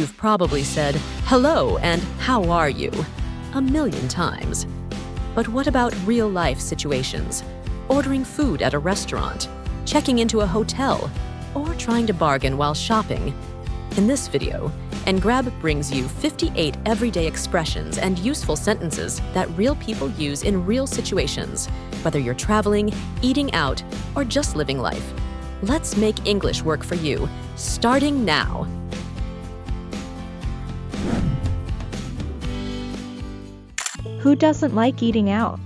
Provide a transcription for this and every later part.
You've probably said, "Hello" and "How are you?" a million times. But what about real-life situations? Ordering food at a restaurant, checking into a hotel, or trying to bargain while shopping? In this video, Engrab brings you 58 everyday expressions and useful sentences that real people use in real situations, whether you're traveling, eating out, or just living life. Let's make English work for you, starting now. Who doesn't like eating out?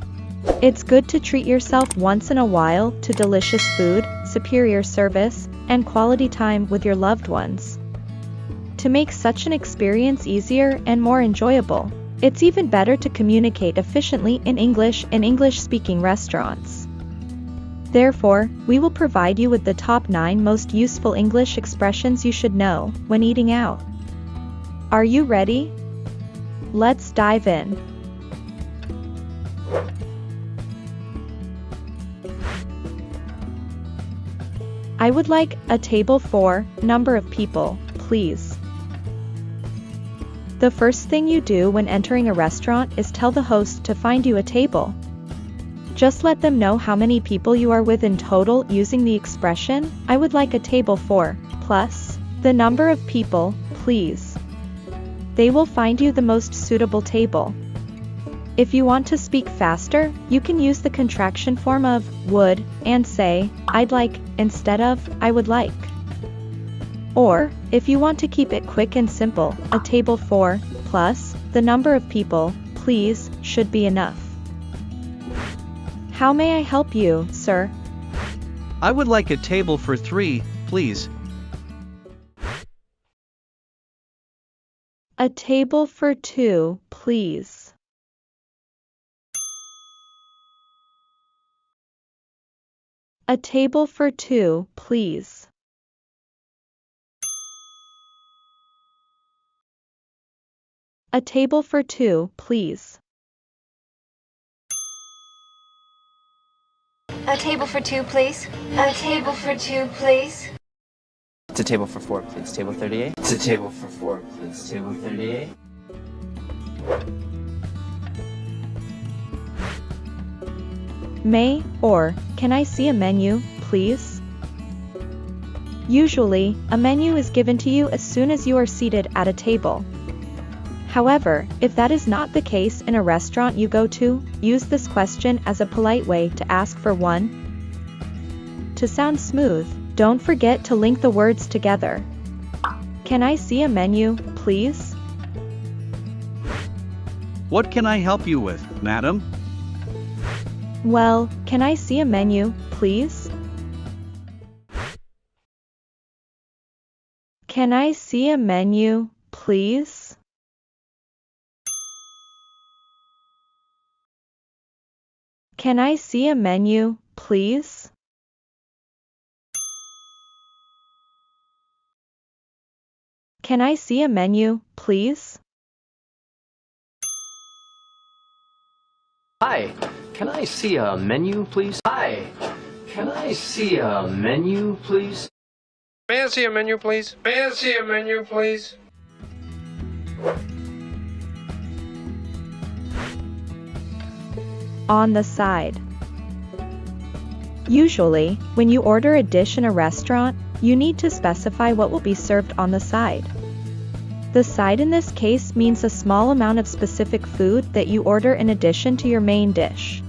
It's good to treat yourself once in a while to delicious food, superior service, and quality time with your loved ones. To make such an experience easier and more enjoyable, it's even better to communicate efficiently in English in English-speaking restaurants. Therefore, we will provide you with the top 9 most useful English expressions you should know when eating out. Are you ready? Let's dive in. I would like a table for number of people, please. The first thing you do when entering a restaurant is tell the host to find you a table. Just let them know how many people you are with in total using the expression, I would like a table for, plus the number of people, please. They will find you the most suitable table. If you want to speak faster, you can use the contraction form of would and say, I'd like, instead of, I would like. Or, if you want to keep it quick and simple, a table for, plus, the number of people, please, should be enough. How may I help you, sir? I would like a table for 3, please. A table for 2, please. A table for 2, please. A table for 2, please. A table for 2, please. A table for 2, please. It's a table for 4, please. Table 38. It's a table for 4, please. Table 38. May, or, can I see a menu, please? Usually, a menu is given to you as soon as you are seated at a table. However, if that is not the case in a restaurant you go to, use this question as a polite way to ask for one. To sound smooth, don't forget to link the words together. Can I see a menu, please? What can I help you with, madam? Well, can I see a menu, please? Can I see a menu, please? Can I see a menu, please? Can I see a menu, please? Hi, can I see a menu, please? Hi, can I see a menu, please? May I see a menu, please? May I see a menu, please? On the side. Usually, when you order a dish in a restaurant, you need to specify what will be served on the side. The side in this case means a small amount of specific food that you order in addition to your main dish.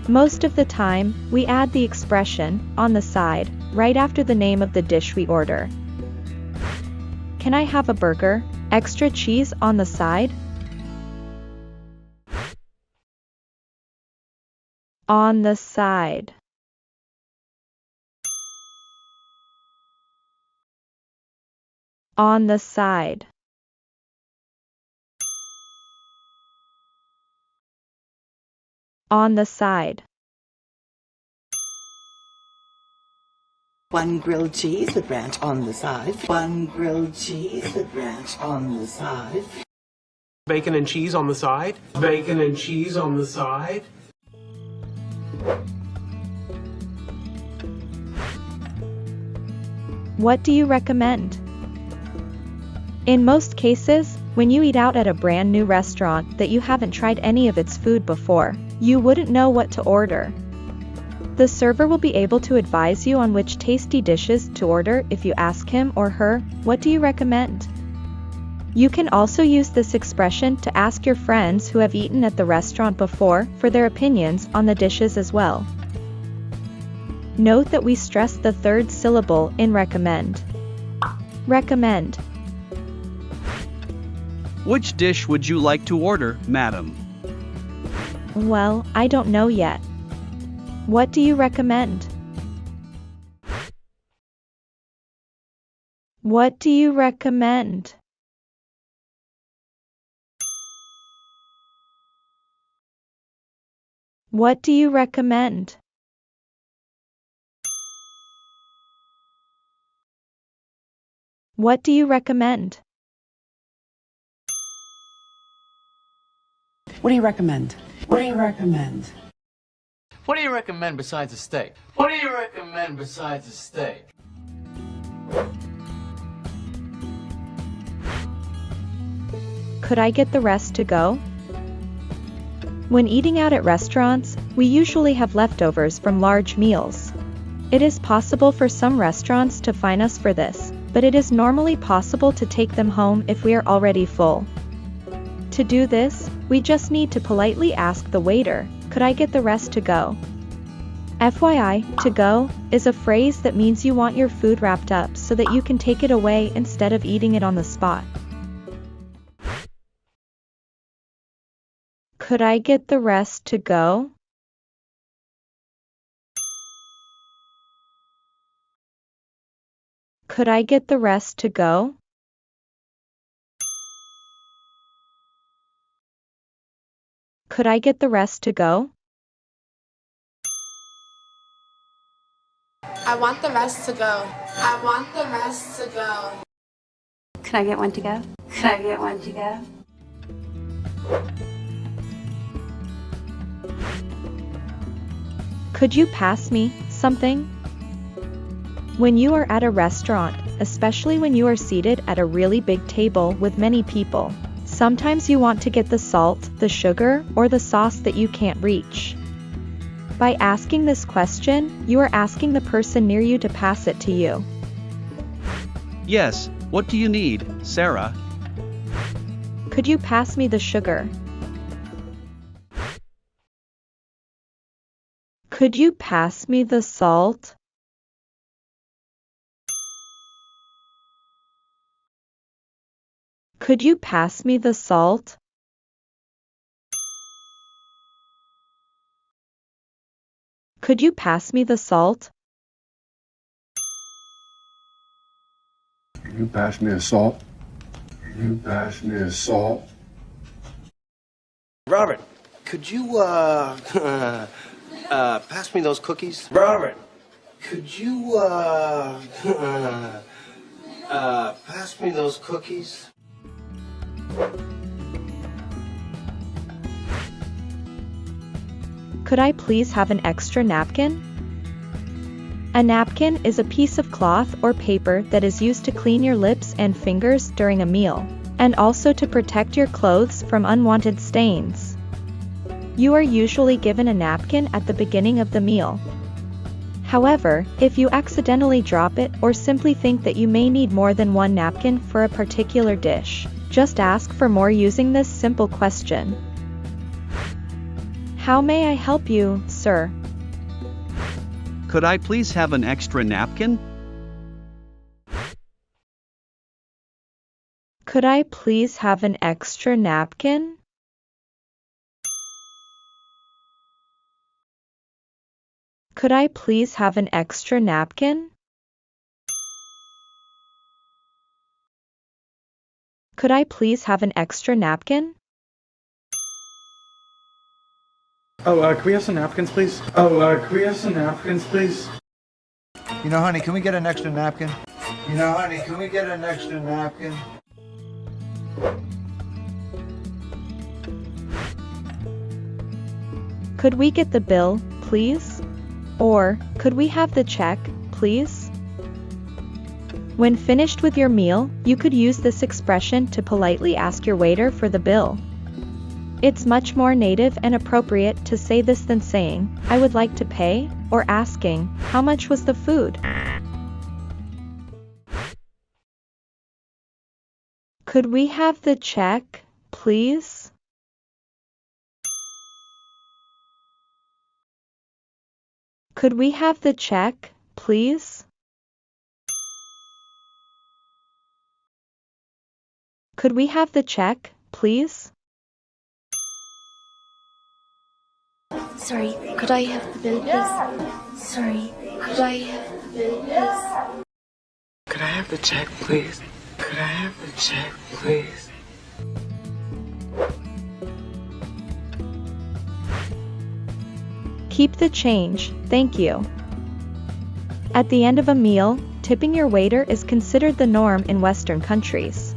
Most of the time, we add the expression, on the side, right after the name of the dish we order. Can I have a burger, extra cheese on the side? On the side. On the side. On the side. One grilled cheese with ranch on the side. One grilled cheese with ranch on the side. Bacon and cheese on the side. Bacon and cheese on the side. What do you recommend? In most cases, when you eat out at a brand new restaurant that you haven't tried any of its food before, you wouldn't know what to order. The server will be able to advise you on which tasty dishes to order if you ask him or her, "What do you recommend?" You can also use this expression to ask your friends who have eaten at the restaurant before for their opinions on the dishes as well. Note that we stress the third syllable in recommend. Recommend. Which dish would you like to order, madam? Well, I don't know yet. What do you recommend? What do you recommend? What do you recommend? What do you recommend? What do you recommend? What do you recommend? What do you recommend besides a steak? What do you recommend besides a steak? Could I get the rest to go? When eating out at restaurants, we usually have leftovers from large meals. It is possible for some restaurants to fine us for this, but it is normally possible to take them home if we are already full. To do this, we just need to politely ask the waiter, "Could I get the rest to go?" FYI, to go is a phrase that means you want your food wrapped up so that you can take it away instead of eating it on the spot. Could I get the rest to go? Could I get the rest to go? Could I get the rest to go? I want the rest to go. I want the rest to go. Could I get one to go? Could I get one to go? Could you pass me something? When you are at a restaurant, especially when you are seated at a really big table with many people, sometimes you want to get the salt, the sugar, or the sauce that you can't reach. By asking this question, you are asking the person near you to pass it to you. Yes, what do you need, Sarah? Could you pass me the sugar? Could you pass me the salt? Could you pass me the salt? Could you pass me the salt? Can you pass me a salt? Can you pass me a salt? Robert, could you, pass me those cookies? Robert, could you, pass me those cookies? Could I please have an extra napkin? A napkin is a piece of cloth or paper that is used to clean your lips and fingers during a meal, and also to protect your clothes from unwanted stains. You are usually given a napkin at the beginning of the meal. However, if you accidentally drop it or simply think that you may need more than one napkin for a particular dish, just ask for more using this simple question. How may I help you, sir? Could I please have an extra napkin? Could I please have an extra napkin? Could I please have an extra napkin? Could I please have an extra napkin? Can we have some napkins, please? Can we have some napkins, please? You know, honey, can we get an extra napkin? You know, honey, can we get an extra napkin? Could we get the bill, please? Or, could we have the check, please? When finished with your meal, you could use this expression to politely ask your waiter for the bill. It's much more native and appropriate to say this than saying, "I would like to pay," or asking, "How much was the food?" Could we have the check, please? Could we have the check, please? Could we have the check, please? Sorry, could I have the bill, please? Sorry, could I have the bill, please? Could I have the check, please? Could I have the check, please? Keep the change, thank you. At the end of a meal, tipping your waiter is considered the norm in Western countries.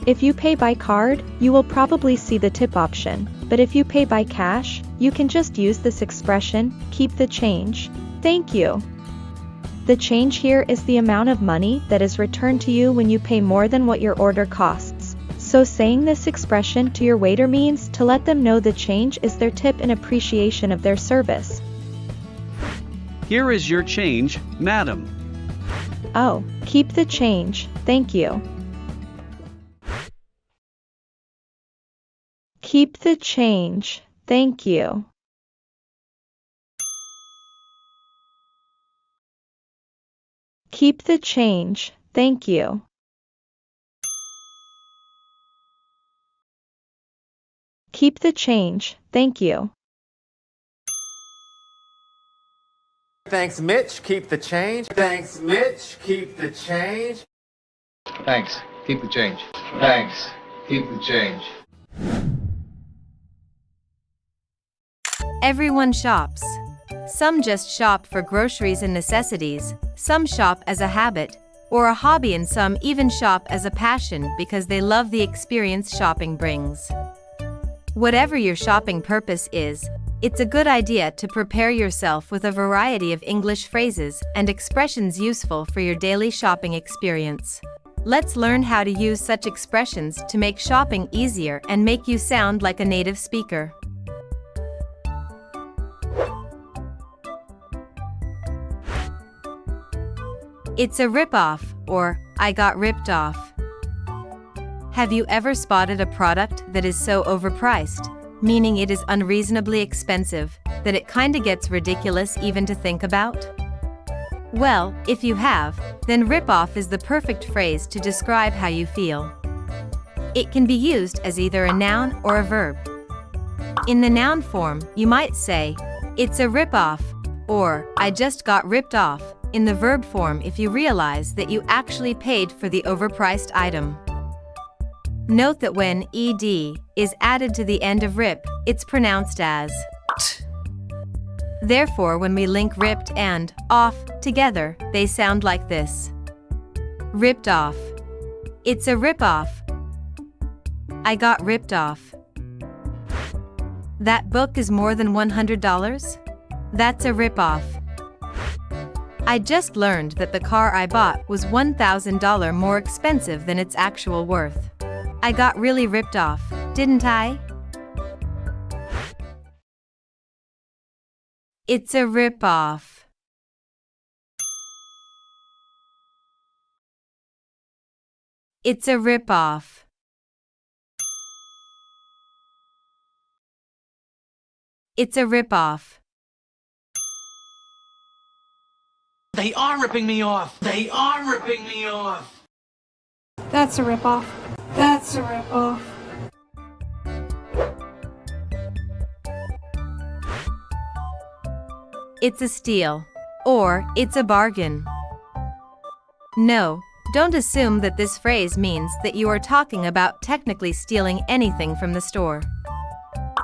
If you pay by card, you will probably see the tip option, but if you pay by cash, you can just use this expression, keep the change, thank you. The change here is the amount of money that is returned to you when you pay more than what your order costs. So saying this expression to your waiter means to let them know the change is their tip in appreciation of their service. Here is your change, madam. Oh, keep the change, thank you. Keep the change, thank you. Keep the change, thank you. Keep the change, thank you. Thanks, Mitch. Keep the change. Thanks, Mitch. Keep the change. Thanks. Keep the change. Thanks. Keep the change. Everyone shops. Some just shop for groceries and necessities, some shop as a habit or a hobby, and some even shop as a passion because they love the experience shopping brings. Whatever your shopping purpose is, it's a good idea to prepare yourself with a variety of English phrases and expressions useful for your daily shopping experience. Let's learn how to use such expressions to make shopping easier and make you sound like a native speaker. It's a ripoff, or I got ripped off. Have you ever spotted a product that is so overpriced, meaning it is unreasonably expensive, that it kinda gets ridiculous even to think about? Well, if you have, then ripoff is the perfect phrase to describe how you feel. It can be used as either a noun or a verb. In the noun form, you might say, it's a ripoff, or I just got ripped off, in the verb form if you realize that you actually paid for the overpriced item. Note that when ed is added to the end of rip, it's pronounced as t. Therefore, when we link ripped and off together, they sound like this. Ripped off. It's a rip-off. I got ripped off. That book is more than $100? That's a rip-off. I just learned that the car I bought was $1,000 more expensive than its actual worth. I got really ripped off, didn't I? It's a rip-off. It's a rip-off. It's a rip-off. They are ripping me off. They are ripping me off. That's a ripoff. That's a ripoff. It's a steal. Or, it's a bargain. No, don't assume that this phrase means that you are talking about technically stealing anything from the store.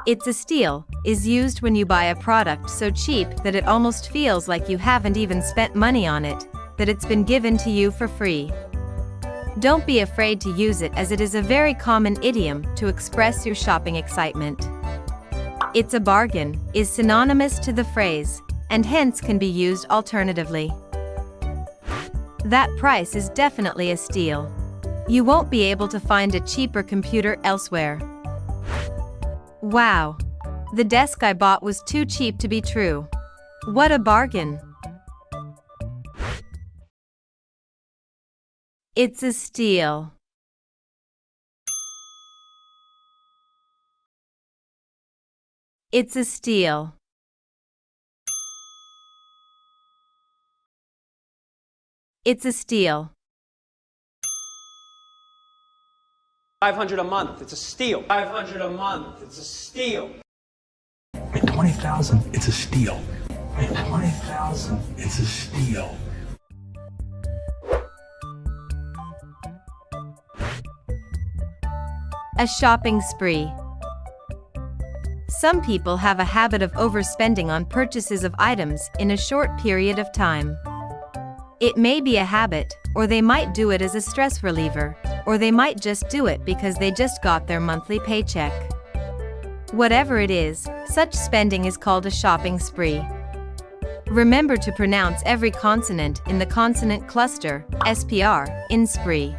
It's a steal is used when you buy a product so cheap that it almost feels like you haven't even spent money on it, that it's been given to you for free. Don't be afraid to use it, as it is a very common idiom to express your shopping excitement. It's a bargain is synonymous to the phrase, and hence can be used alternatively. That price is definitely a steal. You won't be able to find a cheaper computer elsewhere. Wow! The desk I bought was too cheap to be true. What a bargain! It's a steal. It's a steal. It's a steal. 500 a month, it's a steal. 500 a month, it's a steal. At 20,000, it's a steal. At 20,000, it's a steal. A shopping spree. Some people have a habit of overspending on purchases of items in a short period of time. It may be a habit, or they might do it as a stress reliever, or they might just do it because they just got their monthly paycheck. Whatever it is, such spending is called a shopping spree. Remember to pronounce every consonant in the consonant cluster, SPR, in spree.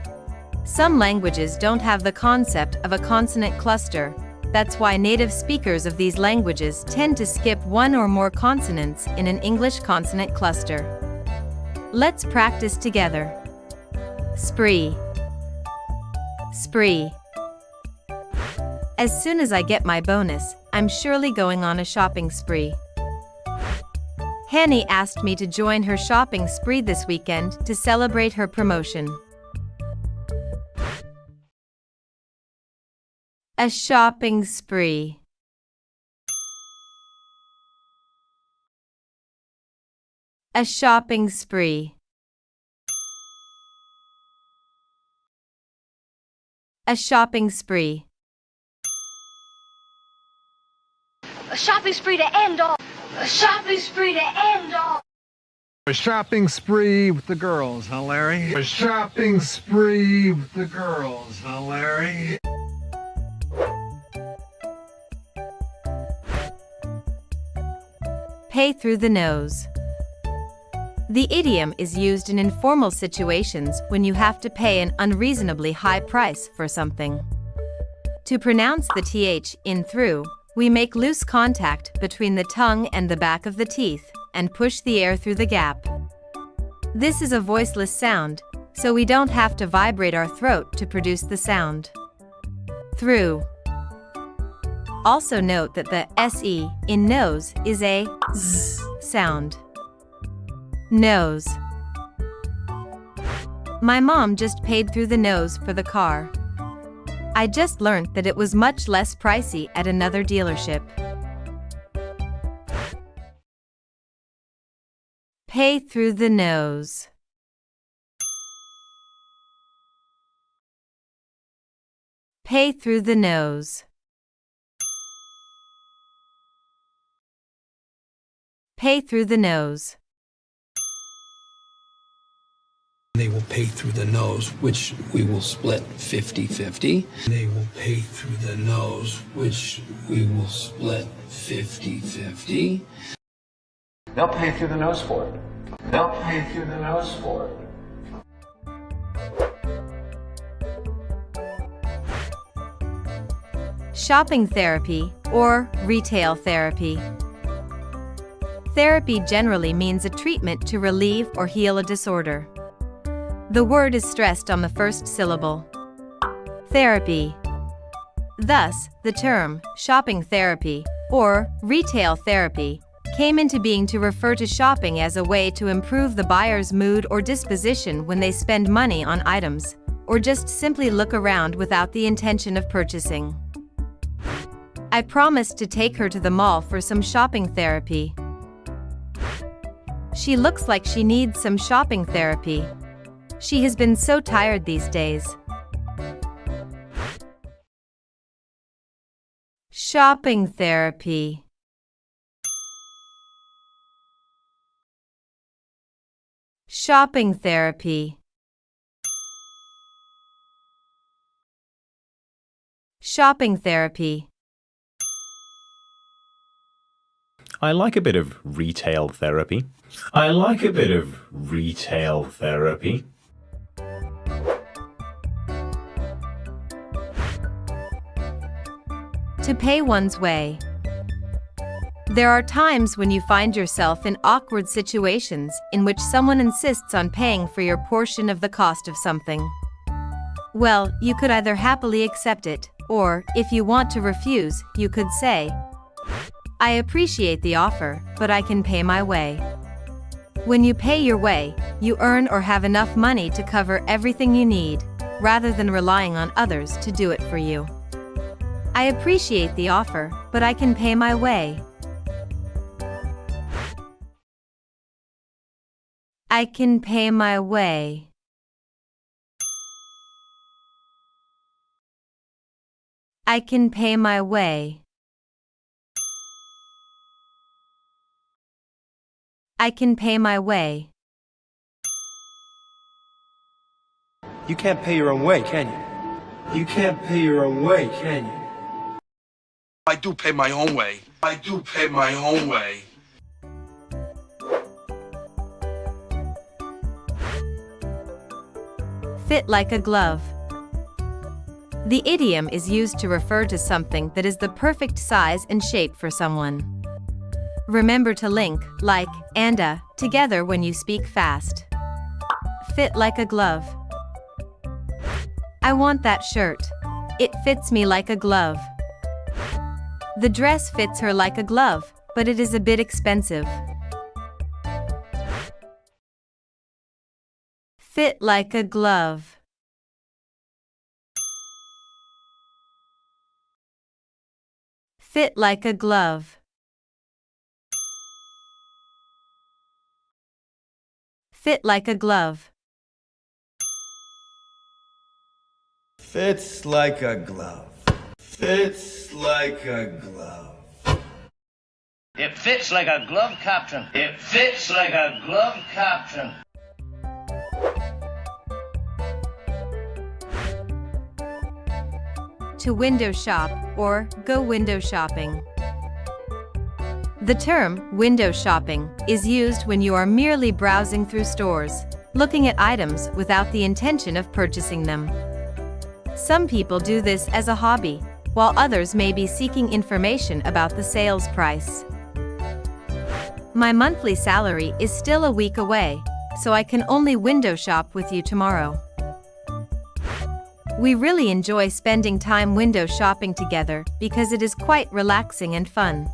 Some languages don't have the concept of a consonant cluster. That's why native speakers of these languages tend to skip one or more consonants in an English consonant cluster. Let's practice together. Spree. Spree. As soon as I get my bonus, I'm surely going on a shopping spree. Hanny asked me to join her shopping spree this weekend to celebrate her promotion. A shopping spree. A shopping spree. A shopping spree. A shopping spree to end all. A shopping spree to end all. A shopping spree with the girls, huh, Larry? A shopping spree with the girls, huh, Larry? Pay through the nose. The idiom is used in informal situations when you have to pay an unreasonably high price for something. To pronounce the th in through, we make loose contact between the tongue and the back of the teeth and push the air through the gap. This is a voiceless sound, so we don't have to vibrate our throat to produce the sound. Through. Also note that the se in nose is a z sound. Nose. My mom just paid through the nose for the car. I just learned that it was much less pricey at another dealership. Pay through the nose. Pay through the nose. Pay through the nose. They will pay through the nose, which we will split 50-50. They will pay through the nose, which we will split 50-50. They'll pay through the nose for it. They'll pay through the nose for it. Shopping therapy, or retail therapy. Therapy generally means a treatment to relieve or heal a disorder. The word is stressed on the first syllable. Therapy. Thus, the term shopping therapy or retail therapy came into being to refer to shopping as a way to improve the buyer's mood or disposition when they spend money on items, or just simply look around without the intention of purchasing. I promised to take her to the mall for some shopping therapy. She looks like she needs some shopping therapy. She has been so tired these days. Shopping therapy. Shopping therapy. Shopping therapy. I like a bit of retail therapy. I like a bit of retail therapy. To pay one's way. There are times when you find yourself in awkward situations in which someone insists on paying for your portion of the cost of something. Well, you could either happily accept it, or, if you want to refuse, you could say, "I appreciate the offer, but I can pay my way." When you pay your way, you earn or have enough money to cover everything you need, rather than relying on others to do it for you. I appreciate the offer, but I can pay my way. I can pay my way. I can pay my way. I can pay my way. You can't pay your own way, can you? You can't pay your own way, can you? I do pay my own way. I do pay my own way. Fit like a glove. The idiom is used to refer to something that is the perfect size and shape for someone. Remember to link like and a together when you speak fast. Fit like a glove. I want that shirt. It fits me like a glove. The dress fits her like a glove, but it is a bit expensive. Fit like a glove. Fit like a glove. Fit like a glove. Fits like a glove. Fits like a glove. It fits like a glove, Captain. It fits like a glove, Captain. To window shop or go window shopping. The term window shopping is used when you are merely browsing through stores, looking at items without the intention of purchasing them. Some people do this as a hobby, while others may be seeking information about the sales price. My monthly salary is still a week away, so I can only window shop with you tomorrow. We really enjoy spending time window shopping together because it is quite relaxing and fun.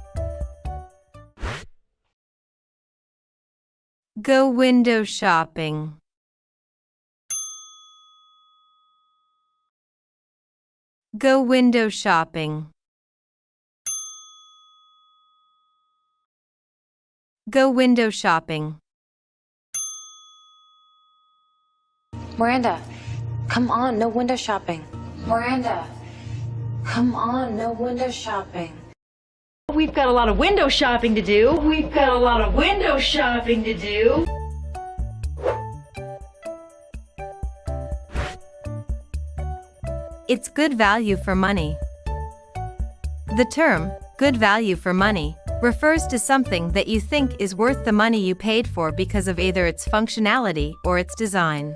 Go window shopping. Go window shopping. Go window shopping. Miranda, come on, no window shopping. Miranda, come on, no window shopping. We've got a lot of window shopping to do. We've got a lot of window shopping to do. It's good value for money. The term, good value for money, refers to something that you think is worth the money you paid for because of either its functionality or its design.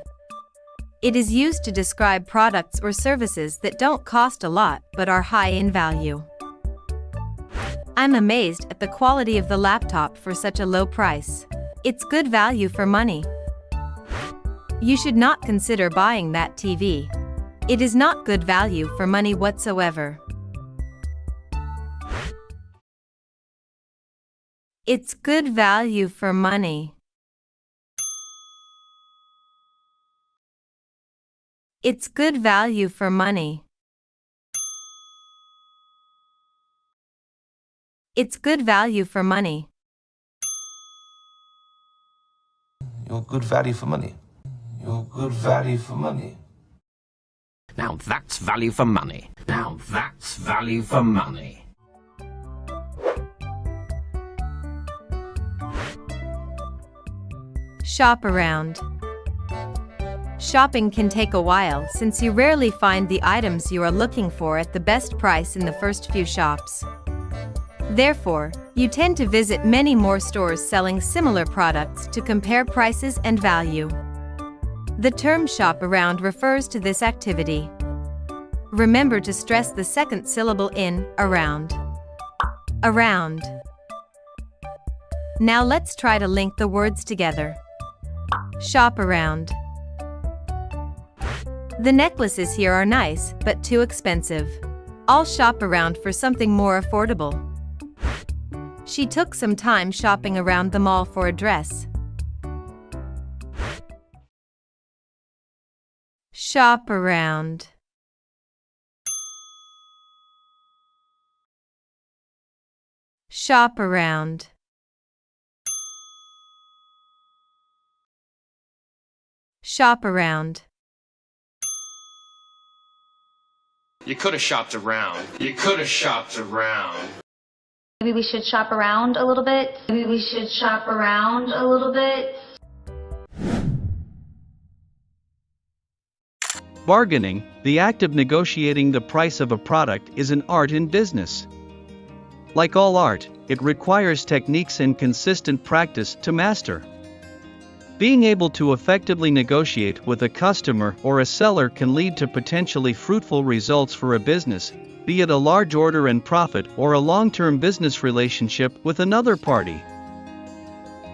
It is used to describe products or services that don't cost a lot but are high in value. I'm amazed at the quality of the laptop for such a low price. It's good value for money. You should not consider buying that TV. It is not good value for money whatsoever. It's good value for money. It's good value for money. It's good value for money. You're good value for money. You're good value for money. Now that's value for money. Now that's value for money. Shop around. Shopping can take a while since you rarely find the items you are looking for at the best price in the first few shops. Therefore, you tend to visit many more stores selling similar products to compare prices and value. The term shop around refers to this activity. Remember to stress the second syllable in around. Around. Now let's try to link the words together. Shop around. The necklaces here are nice, but too expensive. I'll shop around for something more affordable. She took some time shopping around the mall for a dress. Shop around. Shop around. Shop around. You could have shopped around. You could have shopped around. Maybe we should shop around a little bit. Maybe we should shop around a little bit. Bargaining, the act of negotiating the price of a product, is an art in business. Like all art, it requires techniques and consistent practice to master. Being able to effectively negotiate with a customer or a seller can lead to potentially fruitful results for a business, be it a large order and profit or a long-term business relationship with another party.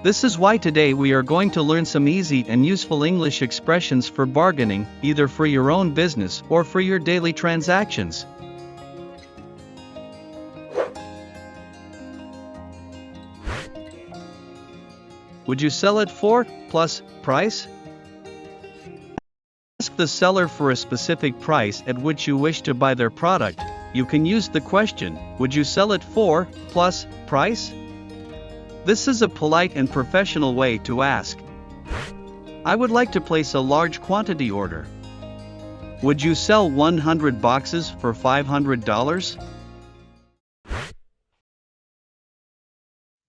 This is why today we are going to learn some easy and useful English expressions for bargaining, either for your own business or for your daily transactions. Would you sell it for plus price? Ask the seller for a specific price at which you wish to buy their product. You can use the question, would you sell it for plus price? This is a polite and professional way to ask. I would like to place a large quantity order. Would you sell 100 boxes for $500?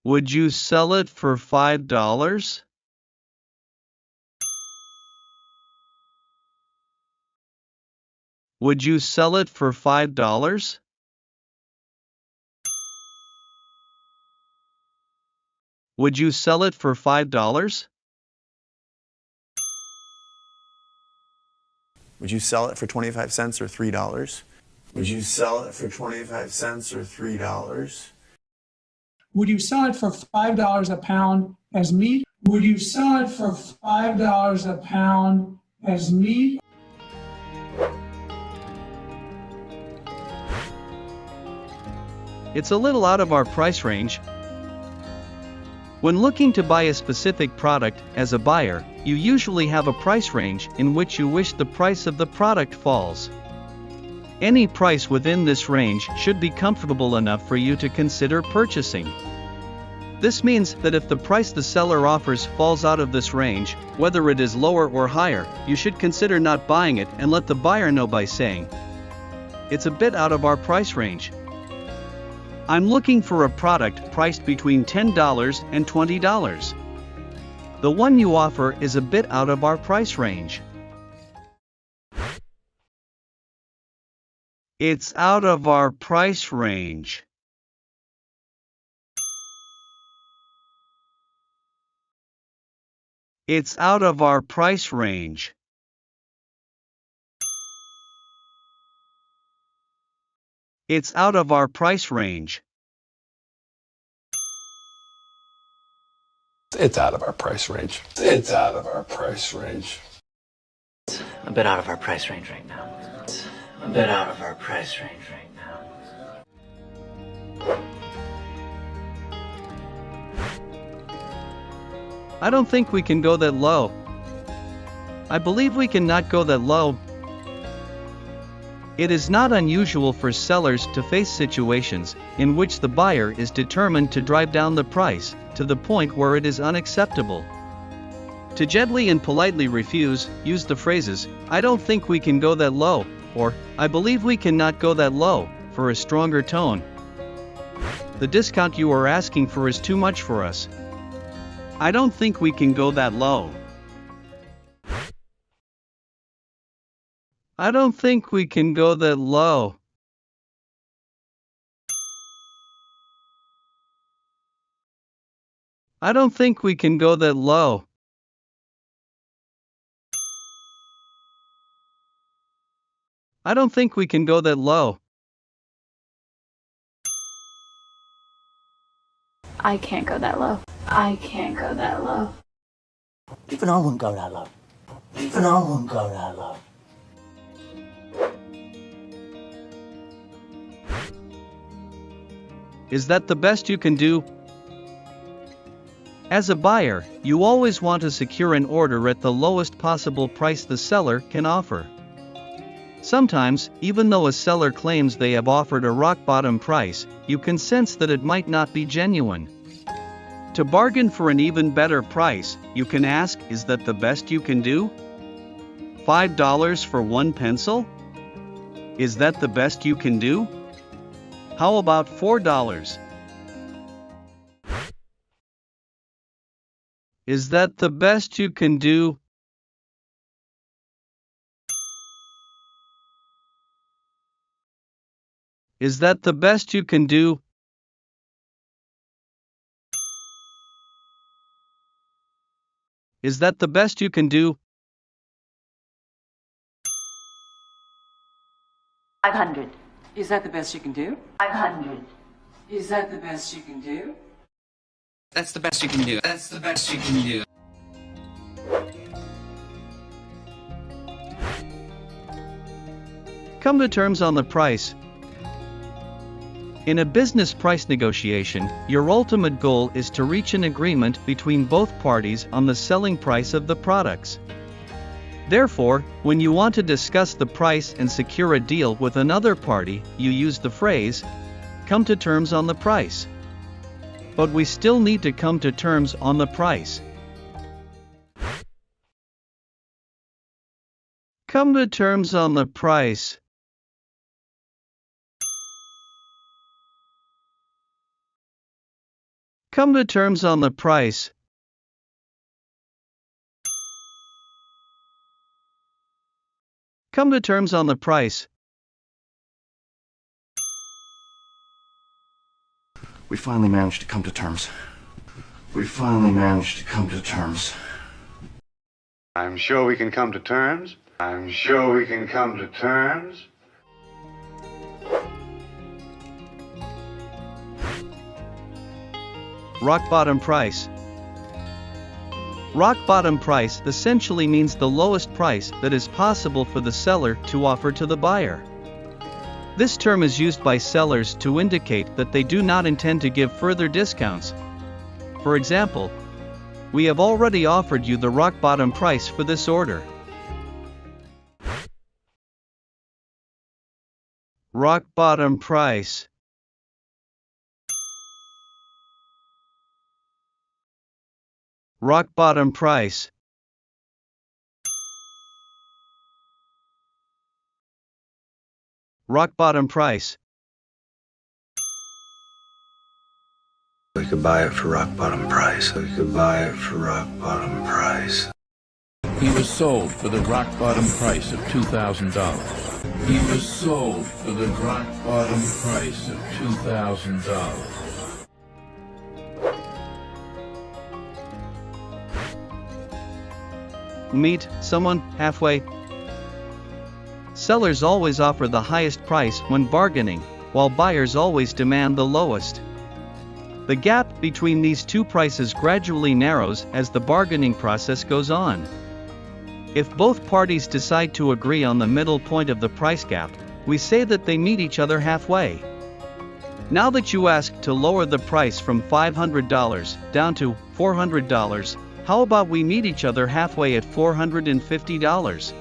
Would you sell it for $5? Would you sell it for $5? Would you sell it for $5? Would you sell it for 25 cents or $3? Would you sell it for 25 cents or $3? Would you sell it for $5 a pound as meat? Would you sell it for $5 a pound as meat? It's a little out of our price range. When looking to buy a specific product, as a buyer, you usually have a price range in which you wish the price of the product falls. Any price within this range should be comfortable enough for you to consider purchasing. This means that if the price the seller offers falls out of this range, whether it is lower or higher, you should consider not buying it and let the buyer know by saying, "It's a bit out of our price range. I'm looking for a product priced between $10 and $20. The one you offer is a bit out of our price range." It's out of our price range. It's out of our price range. It's out of our price range. It's out of our price range. It's out of our price range. A bit out of our price range right now. A bit out of our price range right now. I don't think we can go that low. I believe we cannot go that low. It is not unusual for sellers to face situations in which the buyer is determined to drive down the price to the point where it is unacceptable. To gently and politely refuse, use the phrases, "I don't think we can go that low," or "I believe we cannot go that low," for a stronger tone. "The discount you are asking for is too much for us. I don't think we can go that low. I don't think we can go that low." I don't think we can go that low. I don't think we can go that low. I can't go that low. I can't go that low. Even I wouldn't go that low. Even I wouldn't go that low. Is that the best you can do? As a buyer, you always want to secure an order at the lowest possible price the seller can offer. Sometimes, even though a seller claims they have offered a rock-bottom price, you can sense that it might not be genuine. To bargain for an even better price, you can ask, is that the best you can do? $5 for one pencil? Is that the best you can do? How about $4? Is that the best you can do? Is that the best you can do? Is that the best you can do? 500. Is that the best you can do? 500. Is that the best you can do? That's the best you can do. That's the best you can do. Come to terms on the price. In a business price negotiation, your ultimate goal is to reach an agreement between both parties on the selling price of the products. Therefore, when you want to discuss the price and secure a deal with another party, you use the phrase, "Come to terms on the price." But we still need to come to terms on the price. Come to terms on the price. Come to terms on the price. Come to terms on the price. We finally managed to come to terms. We finally managed to come to terms. I'm sure we can come to terms. I'm sure we can come to terms. Rock bottom price. Rock bottom price essentially means the lowest price that is possible for the seller to offer to the buyer. This term is used by sellers to indicate that they do not intend to give further discounts. For example, we have already offered you the rock bottom price for this order. Rock bottom price. Rock bottom price. Rock bottom price. We could buy it for rock bottom price. We could buy it for rock bottom price. He was sold for the rock bottom price of $2,000. He was sold for the rock bottom price of $2,000. Meet someone halfway. Sellers always offer the highest price when bargaining, while buyers always demand the lowest. The gap between these two prices gradually narrows as the bargaining process goes on. If both parties decide to agree on the middle point of the price gap, we say that they meet each other halfway. Now that you ask to lower the price from $500 down to $400, how about we meet each other halfway at $450?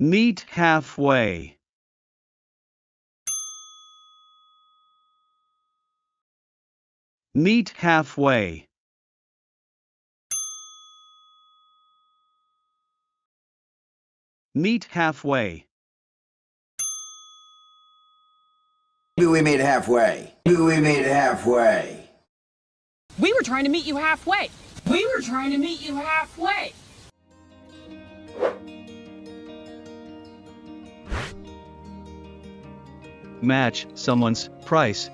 Meet halfway. Meet halfway. Meet halfway. Maybe we meet halfway. Maybe we meet halfway. We were trying to meet you halfway. We were trying to meet you halfway. Match someone's price.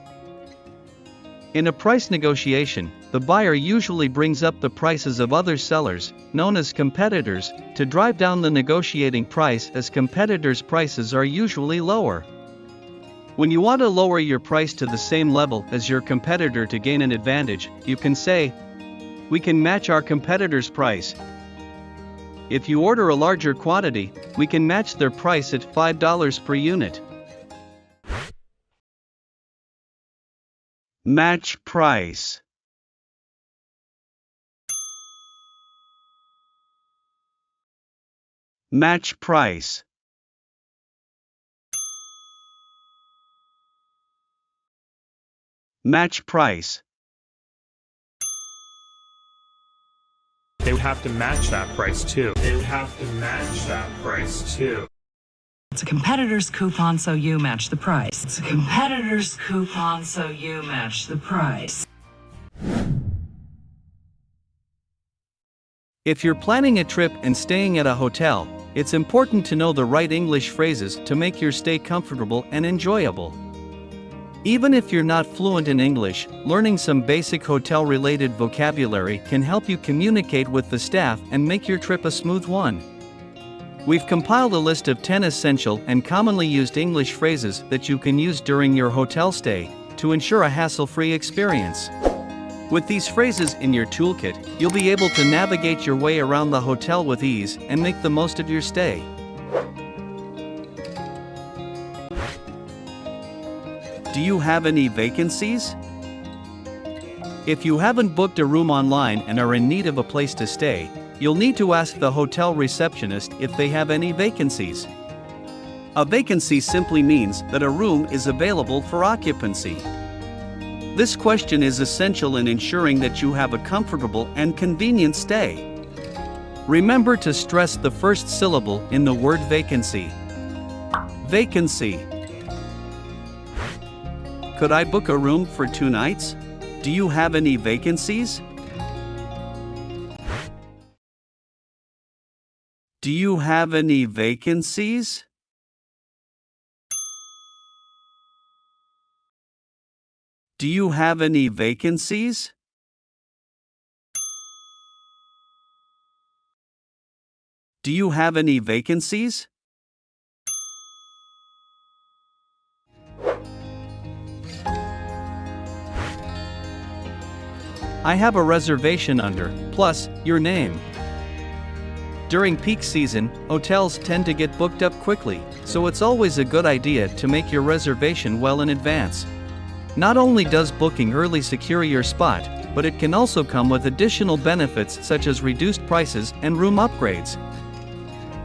In a price negotiation, the buyer usually brings up the prices of other sellers, known as competitors, to drive down the negotiating price, as competitors' prices are usually lower. When you want to lower your price to the same level as your competitor to gain an advantage, you can say, "We can match our competitor's price." If you order a larger quantity, we can match their price at $5 per unit. Match price. Match price. Match price. They would have to match that price too. They would have to match that price too. It's a competitor's coupon, so you match the price. It's a competitor's coupon, so you match the price. If you're planning a trip and staying at a hotel, it's important to know the right English phrases to make your stay comfortable and enjoyable. Even if you're not fluent in English, learning some basic hotel-related vocabulary can help you communicate with the staff and make your trip a smooth one. We've compiled a list of 10 essential and commonly used English phrases that you can use during your hotel stay to ensure a hassle-free experience. With these phrases in your toolkit, you'll be able to navigate your way around the hotel with ease and make the most of your stay. Do you have any vacancies? If you haven't booked a room online and are in need of a place to stay, you'll need to ask the hotel receptionist if they have any vacancies. A vacancy simply means that a room is available for occupancy. This question is essential in ensuring that you have a comfortable and convenient stay. Remember to stress the first syllable in the word vacancy. Vacancy. Could I book a room for 2 nights? Do you have any vacancies? Do you have any vacancies? Do you have any vacancies? Do you have any vacancies? I have a reservation under, plus, your name. During peak season, hotels tend to get booked up quickly, so it's always a good idea to make your reservation well in advance. Not only does booking early secure your spot, but it can also come with additional benefits such as reduced prices and room upgrades.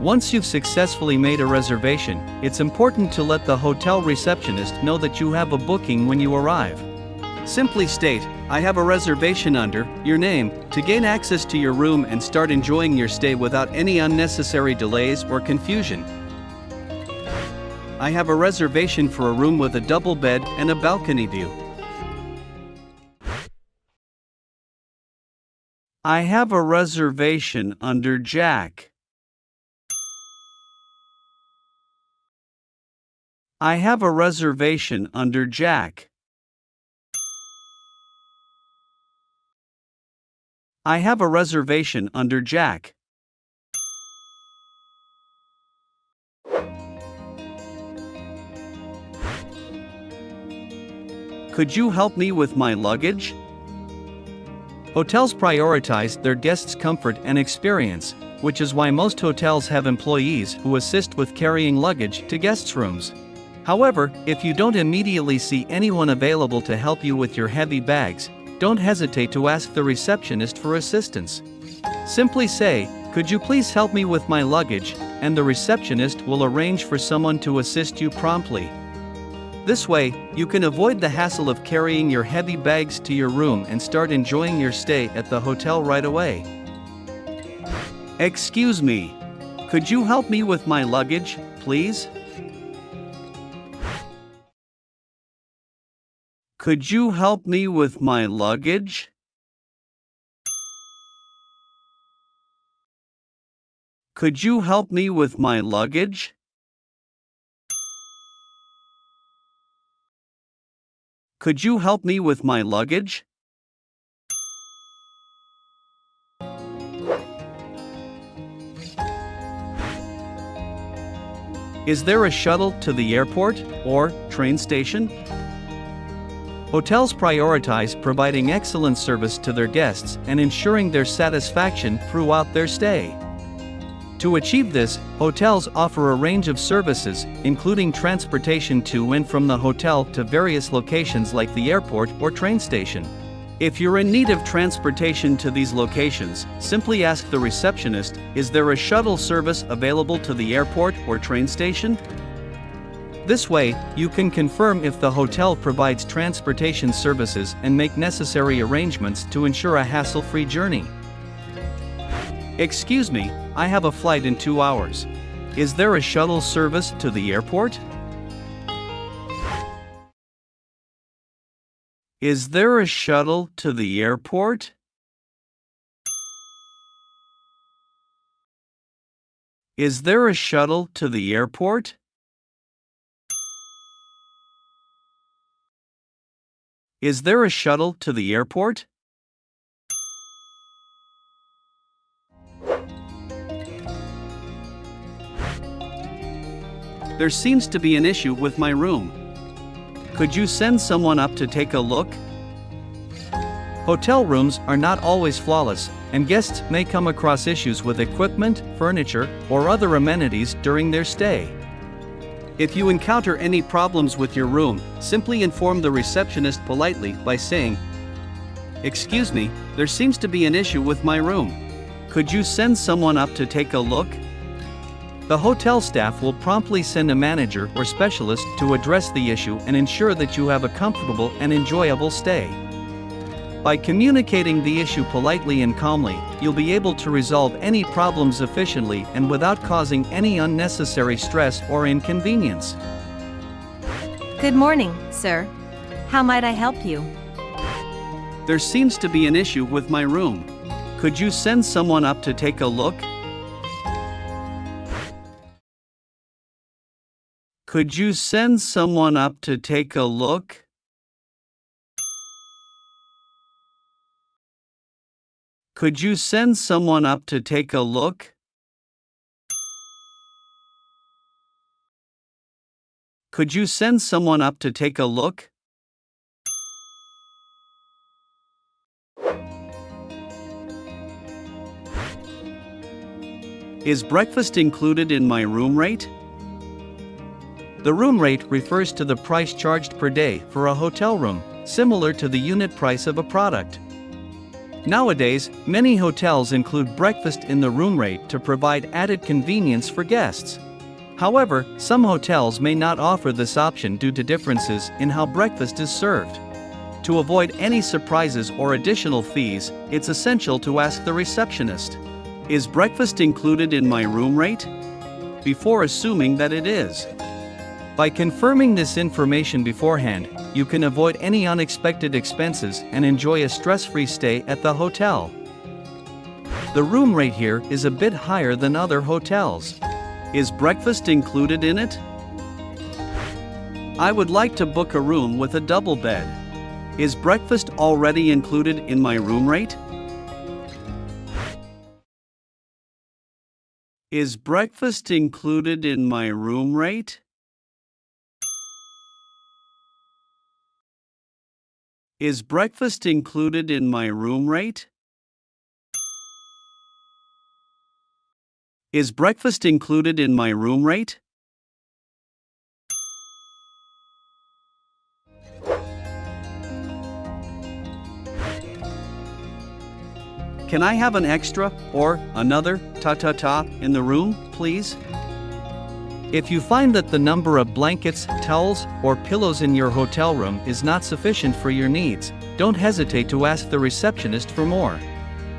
Once you've successfully made a reservation, it's important to let the hotel receptionist know that you have a booking when you arrive. Simply state, "I have a reservation under your name," to gain access to your room and start enjoying your stay without any unnecessary delays or confusion. I have a reservation for a room with a double bed and a balcony view. I have a reservation under Jack. I have a reservation under Jack. I have a reservation under Jack. Could you help me with my luggage? Hotels prioritize their guests' comfort and experience, which is why most hotels have employees who assist with carrying luggage to guests' rooms. However, if you don't immediately see anyone available to help you with your heavy bags, don't hesitate to ask the receptionist for assistance. Simply say, "Could you please help me with my luggage?" and the receptionist will arrange for someone to assist you promptly. This way, you can avoid the hassle of carrying your heavy bags to your room and start enjoying your stay at the hotel right away. Excuse me. Could you help me with my luggage, please? Could you help me with my luggage? Could you help me with my luggage? Could you help me with my luggage? Is there a shuttle to the airport or train station? Hotels prioritize providing excellent service to their guests and ensuring their satisfaction throughout their stay. To achieve this, hotels offer a range of services, including transportation to and from the hotel to various locations like the airport or train station. If you're in need of transportation to these locations, simply ask the receptionist, is there a shuttle service available to the airport or train station? This way, you can confirm if the hotel provides transportation services and make necessary arrangements to ensure a hassle-free journey. Excuse me, I have a flight in 2 hours. Is there a shuttle service to the airport? Is there a shuttle to the airport? Is there a shuttle to the airport? Is there a shuttle to the airport? There seems to be an issue with my room. Could you send someone up to take a look? Hotel rooms are not always flawless, and guests may come across issues with equipment, furniture, or other amenities during their stay. If you encounter any problems with your room, simply inform the receptionist politely by saying, "Excuse me, there seems to be an issue with my room. Could you send someone up to take a look?" The hotel staff will promptly send a manager or specialist to address the issue and ensure that you have a comfortable and enjoyable stay. By communicating the issue politely and calmly, you'll be able to resolve any problems efficiently and without causing any unnecessary stress or inconvenience. Good morning, sir. How might I help you? There seems to be an issue with my room. Could you send someone up to take a look? Could you send someone up to take a look? Could you send someone up to take a look? Could you send someone up to take a look? Is breakfast included in my room rate? The room rate refers to the price charged per day for a hotel room, similar to the unit price of a product. Nowadays, many hotels include breakfast in the room rate to provide added convenience for guests. However, some hotels may not offer this option due to differences in how breakfast is served. To avoid any surprises or additional fees, it's essential to ask the receptionist, "Is breakfast included in my room rate?" before assuming that it is. By confirming this information beforehand, you can avoid any unexpected expenses and enjoy a stress-free stay at the hotel. The room rate here is a bit higher than other hotels. Is breakfast included in it? I would like to book a room with a double bed. Is breakfast already included in my room rate? Is breakfast included in my room rate? Is breakfast included in my room rate? Is breakfast included in my room rate? Can I have an extra or another ta-ta-ta in the room, please? If you find that the number of blankets, towels, or pillows in your hotel room is not sufficient for your needs, don't hesitate to ask the receptionist for more.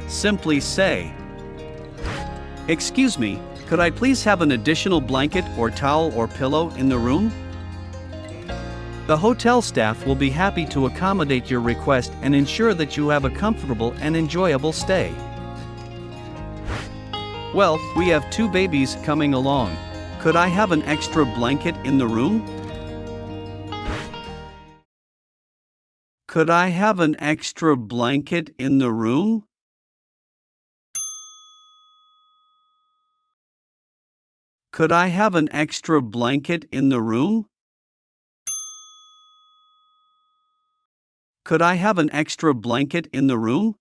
Simply say, "Excuse me, could I please have an additional blanket or towel or pillow in the room?" The hotel staff will be happy to accommodate your request and ensure that you have a comfortable and enjoyable stay. Well, we have 2 babies coming along. Could I have an extra blanket in the room? Could I have an extra blanket in the room? Could I have an extra blanket in the room? Could I have an extra blanket in the room?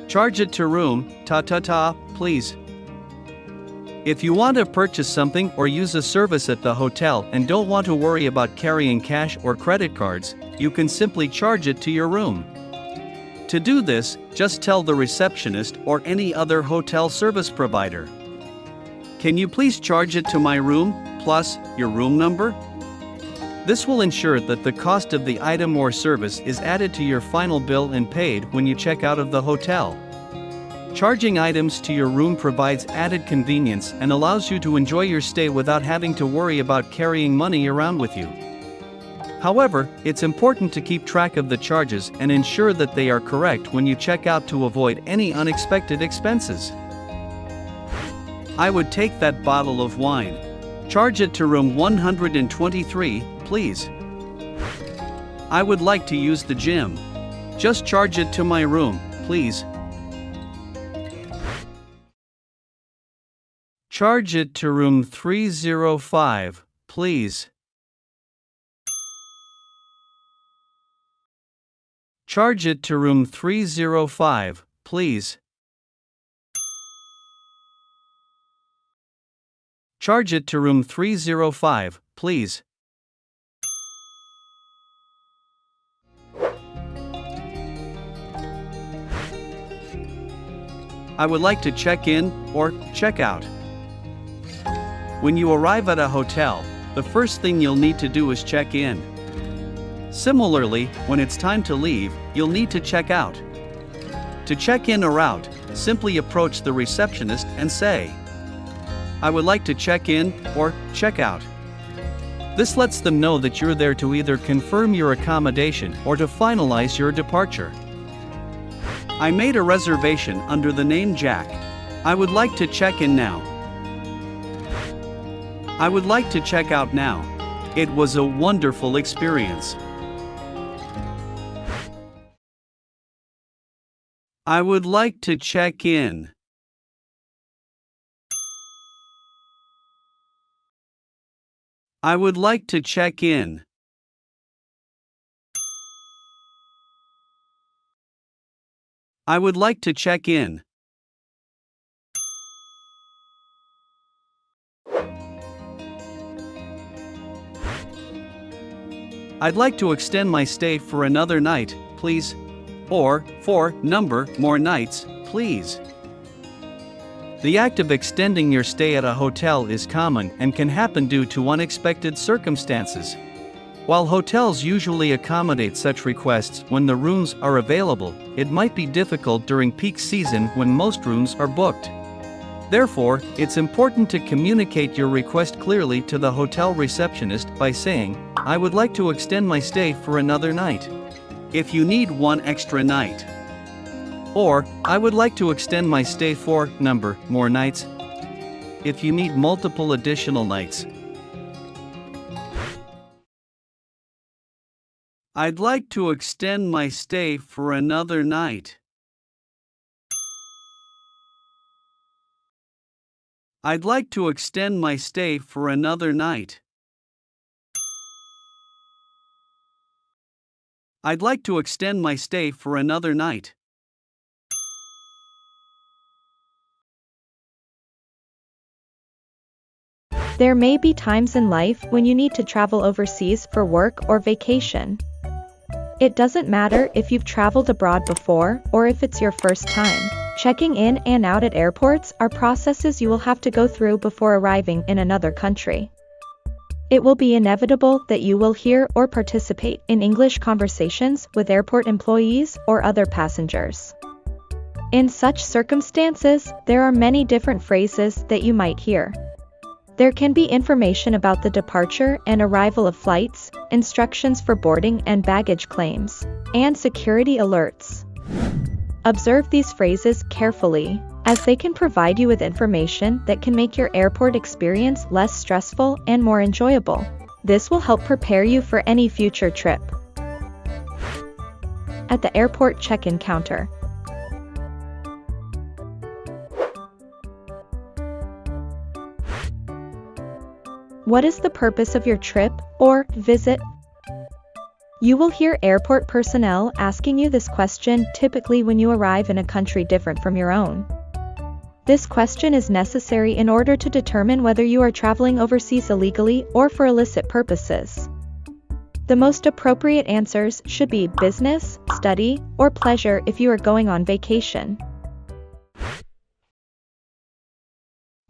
Charge it to room, ta, please. If you want to purchase something or use a service at the hotel and don't want to worry about carrying cash or credit cards, you can simply charge it to your room. To do this, just tell the receptionist or any other hotel service provider, "Can you please charge it to my room, plus your room number?" This will ensure that the cost of the item or service is added to your final bill and paid when you check out of the hotel. Charging items to your room provides added convenience and allows you to enjoy your stay without having to worry about carrying money around with you. However, it's important to keep track of the charges and ensure that they are correct when you check out to avoid any unexpected expenses. I would take that bottle of wine. Charge it to room 123, please. I would like to use the gym. Just charge it to my room, please. Charge it to room 305, please. Charge it to room 305, please. Charge it to room 305, please. I would like to check in or check out. When you arrive at a hotel, the first thing you'll need to do is check in. Similarly, when it's time to leave, you'll need to check out. To check in or out, simply approach the receptionist and say, "I would like to check in or check out." This lets them know that you're there to either confirm your accommodation or to finalize your departure. I made a reservation under the name Jack. I would like to check in now. I would like to check out now. It was a wonderful experience. I would like to check in. I would like to check in. I would like to check in. I'd like to extend my stay for another night, please. Or, for number more nights, please. The act of extending your stay at a hotel is common and can happen due to unexpected circumstances. While hotels usually accommodate such requests when the rooms are available, it might be difficult during peak season when most rooms are booked. Therefore, it's important to communicate your request clearly to the hotel receptionist by saying, "I would like to extend my stay for another night. If you need one extra night." Or, "I would like to extend my stay for number more nights." If you need multiple additional nights. I'd like to extend my stay for another night. I'd like to extend my stay for another night. I'd like to extend my stay for another night. There may be times in life when you need to travel overseas for work or vacation. It doesn't matter if you've traveled abroad before or if it's your first time. Checking in and out at airports are processes you will have to go through before arriving in another country. It will be inevitable that you will hear or participate in English conversations with airport employees or other passengers. In such circumstances, there are many different phrases that you might hear. There can be information about the departure and arrival of flights, instructions for boarding and baggage claims, and security alerts. Observe these phrases carefully, as they can provide you with information that can make your airport experience less stressful and more enjoyable. This will help prepare you for any future trip. At the airport check-in counter. What is the purpose of your trip or visit? You will hear airport personnel asking you this question typically when you arrive in a country different from your own. This question is necessary in order to determine whether you are traveling overseas illegally or for illicit purposes. The most appropriate answers should be business, study, or pleasure if you are going on vacation.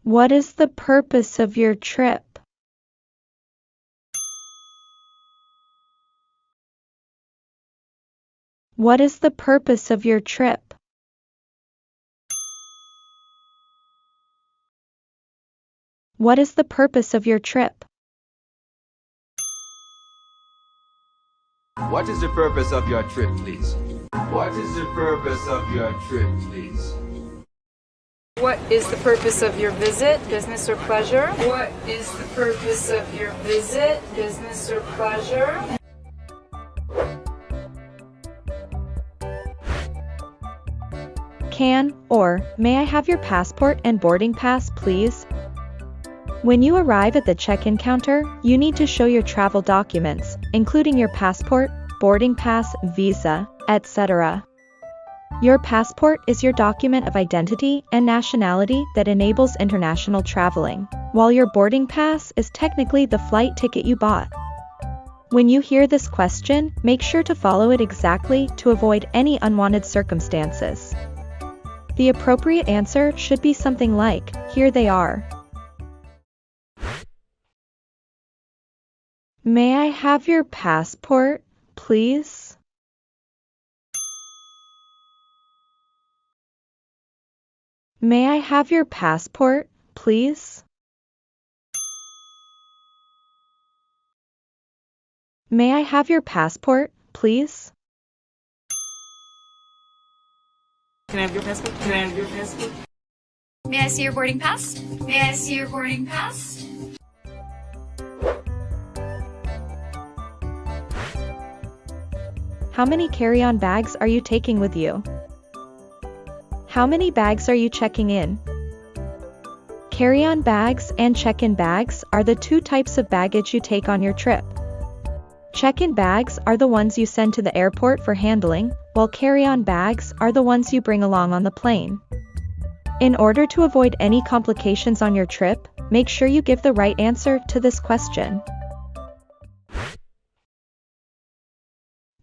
What is the purpose of your trip? What is the purpose of your trip? What is the purpose of your trip? What is the purpose of your trip, please? What is the purpose of your trip, please? What is the purpose of your visit, business or pleasure? What is the purpose of your visit, business or pleasure? Can or may I have your passport and boarding pass, please? When you arrive at the check-in counter, you need to show your travel documents, including your passport, boarding pass, visa, etc. Your passport is your document of identity and nationality that enables international traveling, while your boarding pass is technically the flight ticket you bought. When you hear this question, make sure to follow it exactly to avoid any unwanted circumstances. The appropriate answer should be something like, "Here they are." May I have your passport, please? May I have your passport, please? May I have your passport, please? Can I have your passport? Can I have your passport? May I see your boarding pass? May I see your boarding pass? How many carry-on bags are you taking with you? How many bags are you checking in? Carry-on bags and check-in bags are the two types of baggage you take on your trip. Check-in bags are the ones you send to the airport for handling, while carry-on bags are the ones you bring along on the plane. In order to avoid any complications on your trip, make sure you give the right answer to this question.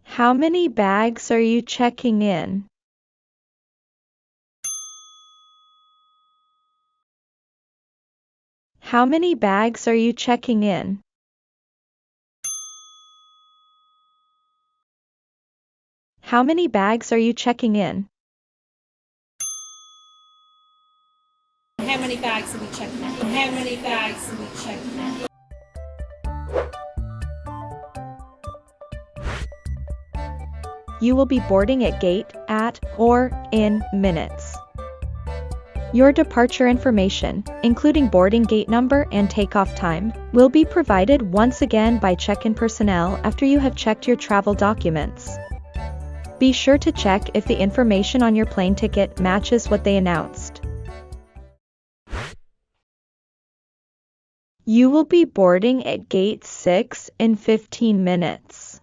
How many bags are you checking in? How many bags are you checking in? How many bags are you checking in? How many bags are we checking in? How many bags are we checking in? You will be boarding at gate, at, or in minutes. Your departure information, including boarding gate number and takeoff time, will be provided once again by check-in personnel after you have checked your travel documents. Be sure to check if the information on your plane ticket matches what they announced. You will be boarding at gate 6 in 15 minutes.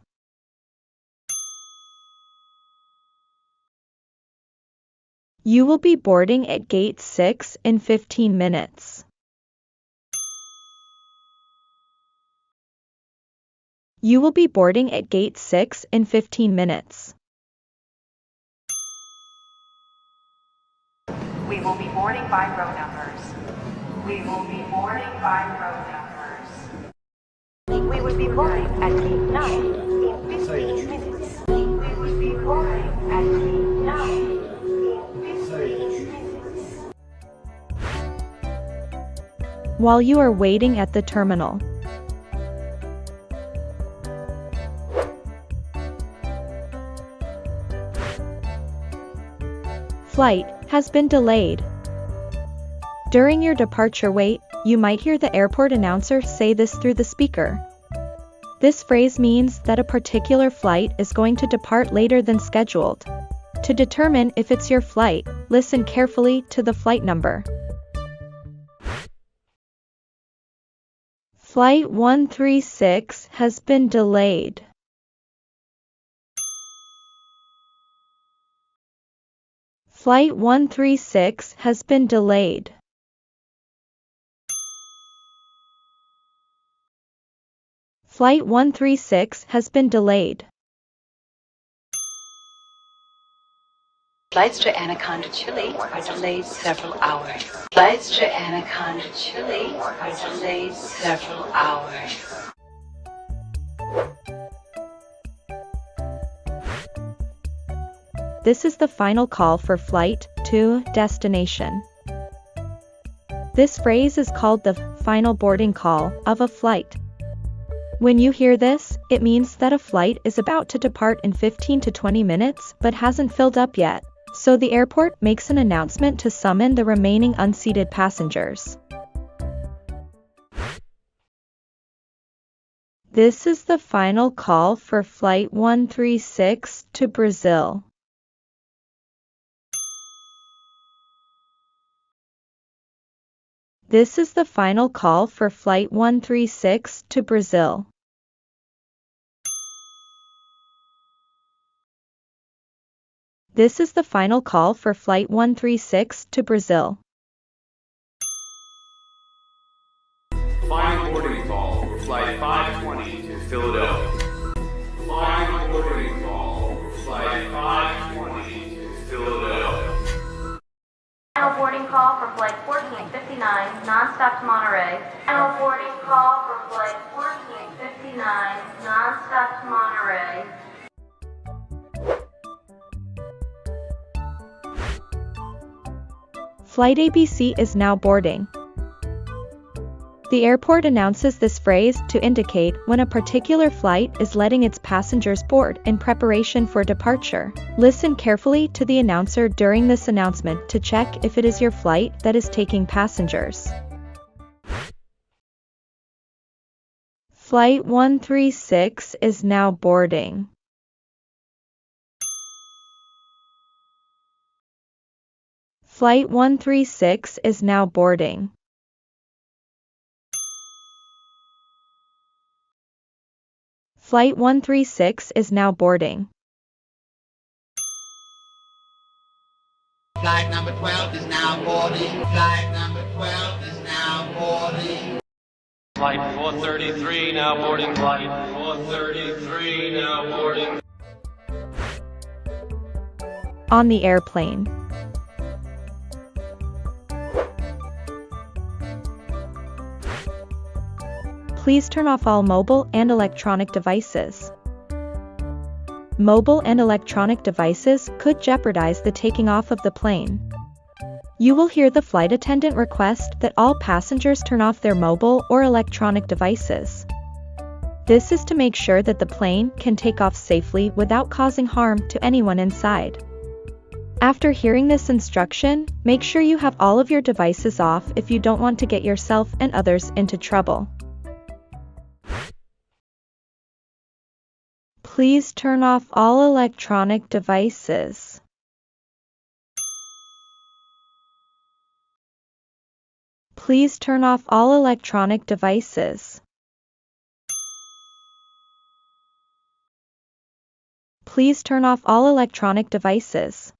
You will be boarding at gate 6 in 15 minutes. You will be boarding at gate 6 in 15 minutes. We will be boarding by row numbers. We will be boarding by row numbers. We will be boarding at gate 9 in 15 minutes. We will be boarding at gate 9 in 15 minutes. While you are waiting at the terminal, flight has been delayed. During your departure wait, you might hear the airport announcer say this through the speaker. This phrase means that a particular flight is going to depart later than scheduled. To determine if it's your flight, listen carefully to the flight number. Flight 136 has been delayed. Flight 136 has been delayed. Flight 136 has been delayed. Flights to Anaconda, Chile are delayed several hours. Flights to Anaconda, Chile are delayed several hours. This is the final call for flight to destination. This phrase is called the final boarding call of a flight. When you hear this, it means that a flight is about to depart in 15 to 20 minutes but hasn't filled up yet, so the airport makes an announcement to summon the remaining unseated passengers. This is the final call for Flight 136 to Brazil. This is the final call for Flight 136 to Brazil. This is the final call for Flight 136 to Brazil. Final boarding call for Flight 520 to Philadelphia. Final boarding call for Flight 520 to Philadelphia. Final boarding call for Flight 1459, non-stop to Monterey. Final boarding call for Flight 1459, non-stop to Monterey. Flight ABC is now boarding. The airport announces this phrase to indicate when a particular flight is letting its passengers board in preparation for departure. Listen carefully to the announcer during this announcement to check if it is your flight that is taking passengers. Flight 136 is now boarding. Flight 136 is now boarding. Flight 136 is now boarding. Flight number 12 is now boarding. Flight number 12 is now boarding. Flight 433 now boarding. Flight 433 now boarding. On the airplane. Please turn off all mobile and electronic devices. Mobile and electronic devices could jeopardize the taking off of the plane. You will hear the flight attendant request that all passengers turn off their mobile or electronic devices. This is to make sure that the plane can take off safely without causing harm to anyone inside. After hearing this instruction, make sure you have all of your devices off if you don't want to get yourself and others into trouble. Please turn off all electronic devices. Please turn off all electronic devices. Please turn off all electronic devices.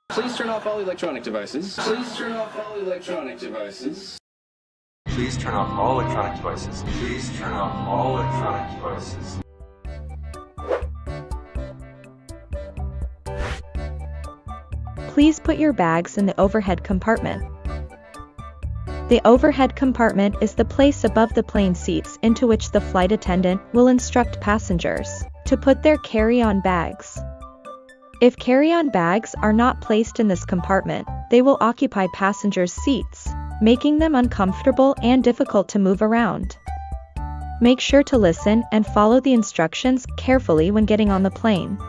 Please turn off all electronic devices. Please turn off all electronic devices. Please turn off all electronic devices. Please turn off all electronic devices. Please put your bags in the overhead compartment. The overhead compartment is the place above the plane seats into which the flight attendant will instruct passengers to put their carry-on bags. If carry-on bags are not placed in this compartment, they will occupy passengers' seats, making them uncomfortable and difficult to move around. Make sure to listen and follow the instructions carefully when getting on the plane.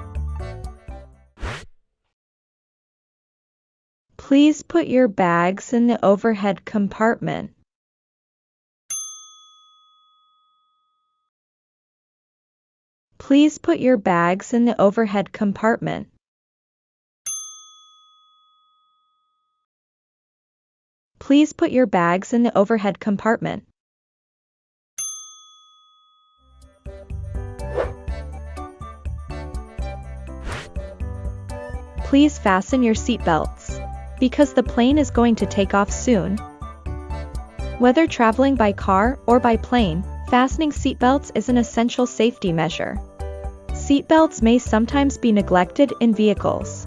Please put your bags in the overhead compartment. Please put your bags in the overhead compartment. Please put your bags in the overhead compartment. Please fasten your seatbelts, because the plane is going to take off soon. Whether traveling by car or by plane, fastening seatbelts is an essential safety measure. Seatbelts may sometimes be neglected in vehicles.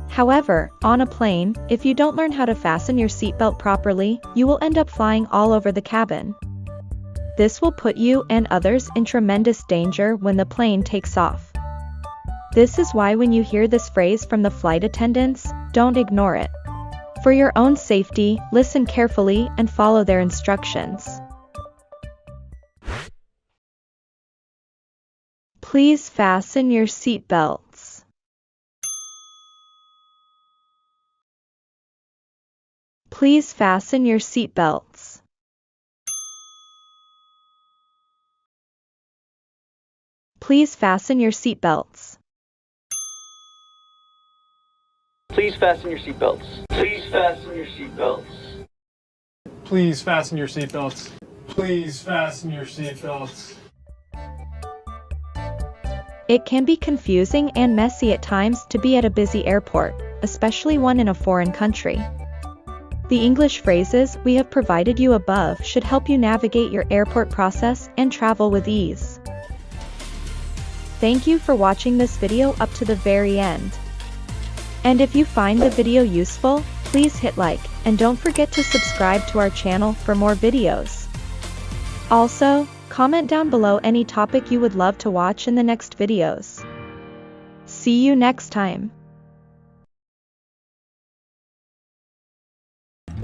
However, on a plane, if you don't learn how to fasten your seatbelt properly, you will end up flying all over the cabin. This will put you and others in tremendous danger when the plane takes off. This is why when you hear this phrase from the flight attendants, don't ignore it. For your own safety, listen carefully and follow their instructions. Please fasten your seatbelts. Please fasten your seatbelts. Please fasten your seatbelts. Please fasten your seatbelts. Please fasten your seatbelts. Please fasten your seatbelts. Please fasten your seatbelts. It can be confusing and messy at times to be at a busy airport, especially one in a foreign country. The English phrases we have provided you above should help you navigate your airport process and travel with ease. Thank you for watching this video up to the very end. And if you find the video useful, please hit like, and don't forget to subscribe to our channel for more videos. Also, comment down below any topic you would love to watch in the next videos. See you next time.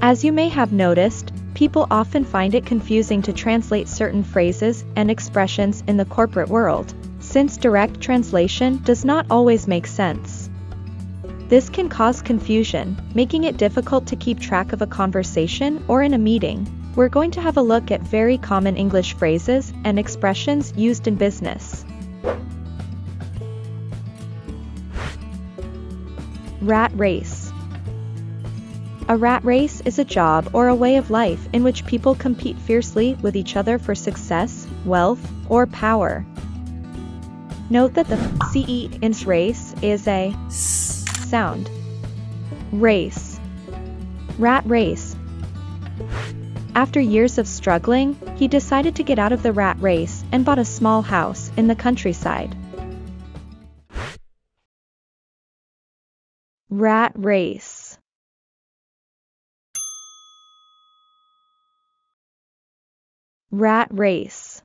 As you may have noticed, people often find it confusing to translate certain phrases and expressions in the corporate world, since direct translation does not always make sense. This can cause confusion, making it difficult to keep track of a conversation or in a meeting. We're going to have a look at very common English phrases and expressions used in business. Rat race. A rat race is a job or a way of life in which people compete fiercely with each other for success, wealth, or power. Note that the CE in race is a S sound. Race. Rat race. After years of struggling, he decided to get out of the rat race and bought a small house in the countryside. Rat race. Rat race.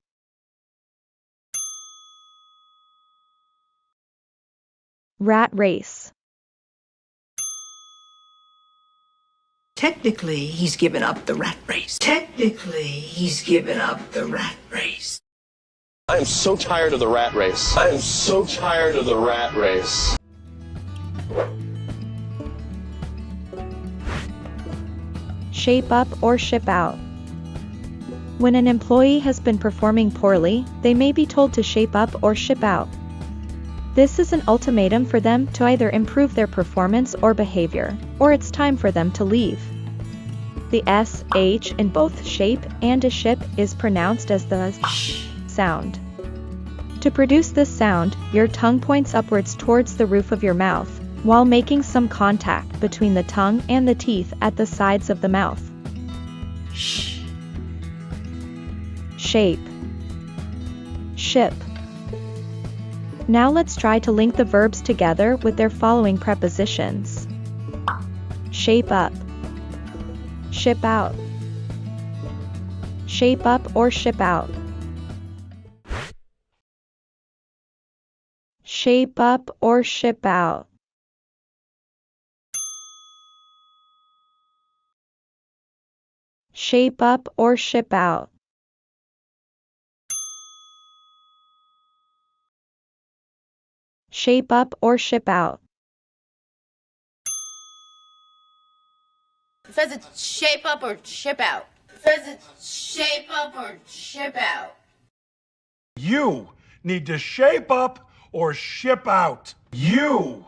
Rat race. Technically, he's given up the rat race. Technically, he's given up the rat race. I am so tired of the rat race. I am so tired of the rat race. Shape up or ship out. When an employee has been performing poorly, they may be told to shape up or ship out. This is an ultimatum for them to either improve their performance or behavior, or it's time for them to leave. The SH in both shape and a ship is pronounced as the sh sound. To produce this sound, your tongue points upwards towards the roof of your mouth, while making some contact between the tongue and the teeth at the sides of the mouth. Sh. Shape. Ship. Now let's try to link the verbs together with their following prepositions. Shape up. Ship out. Shape up or ship out. Shape up or ship out. Shape up or ship out. Shape up or ship out. Says it's shape up or ship out. Says it's shape up or ship out. You need to shape up or ship out. You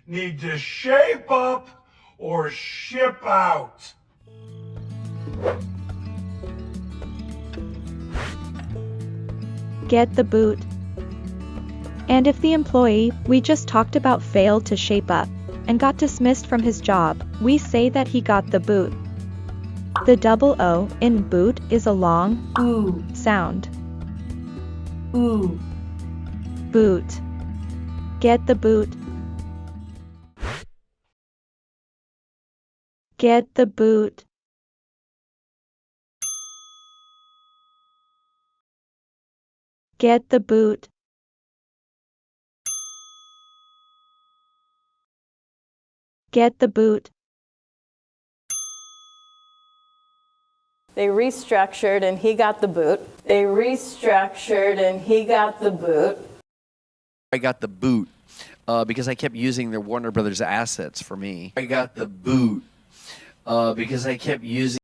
need to shape up or ship out. Get the boot. And if the employee we just talked about failed to shape up and got dismissed from his job, we say that he got the boot. The double O in boot is a long ooh sound. Ooh. Boot. Get the boot. Get the boot. Get the boot. Get the boot. They restructured and he got the boot. They restructured and he got the boot. I got the boot because I kept using their Warner Brothers assets for me. I got the boot because I kept using.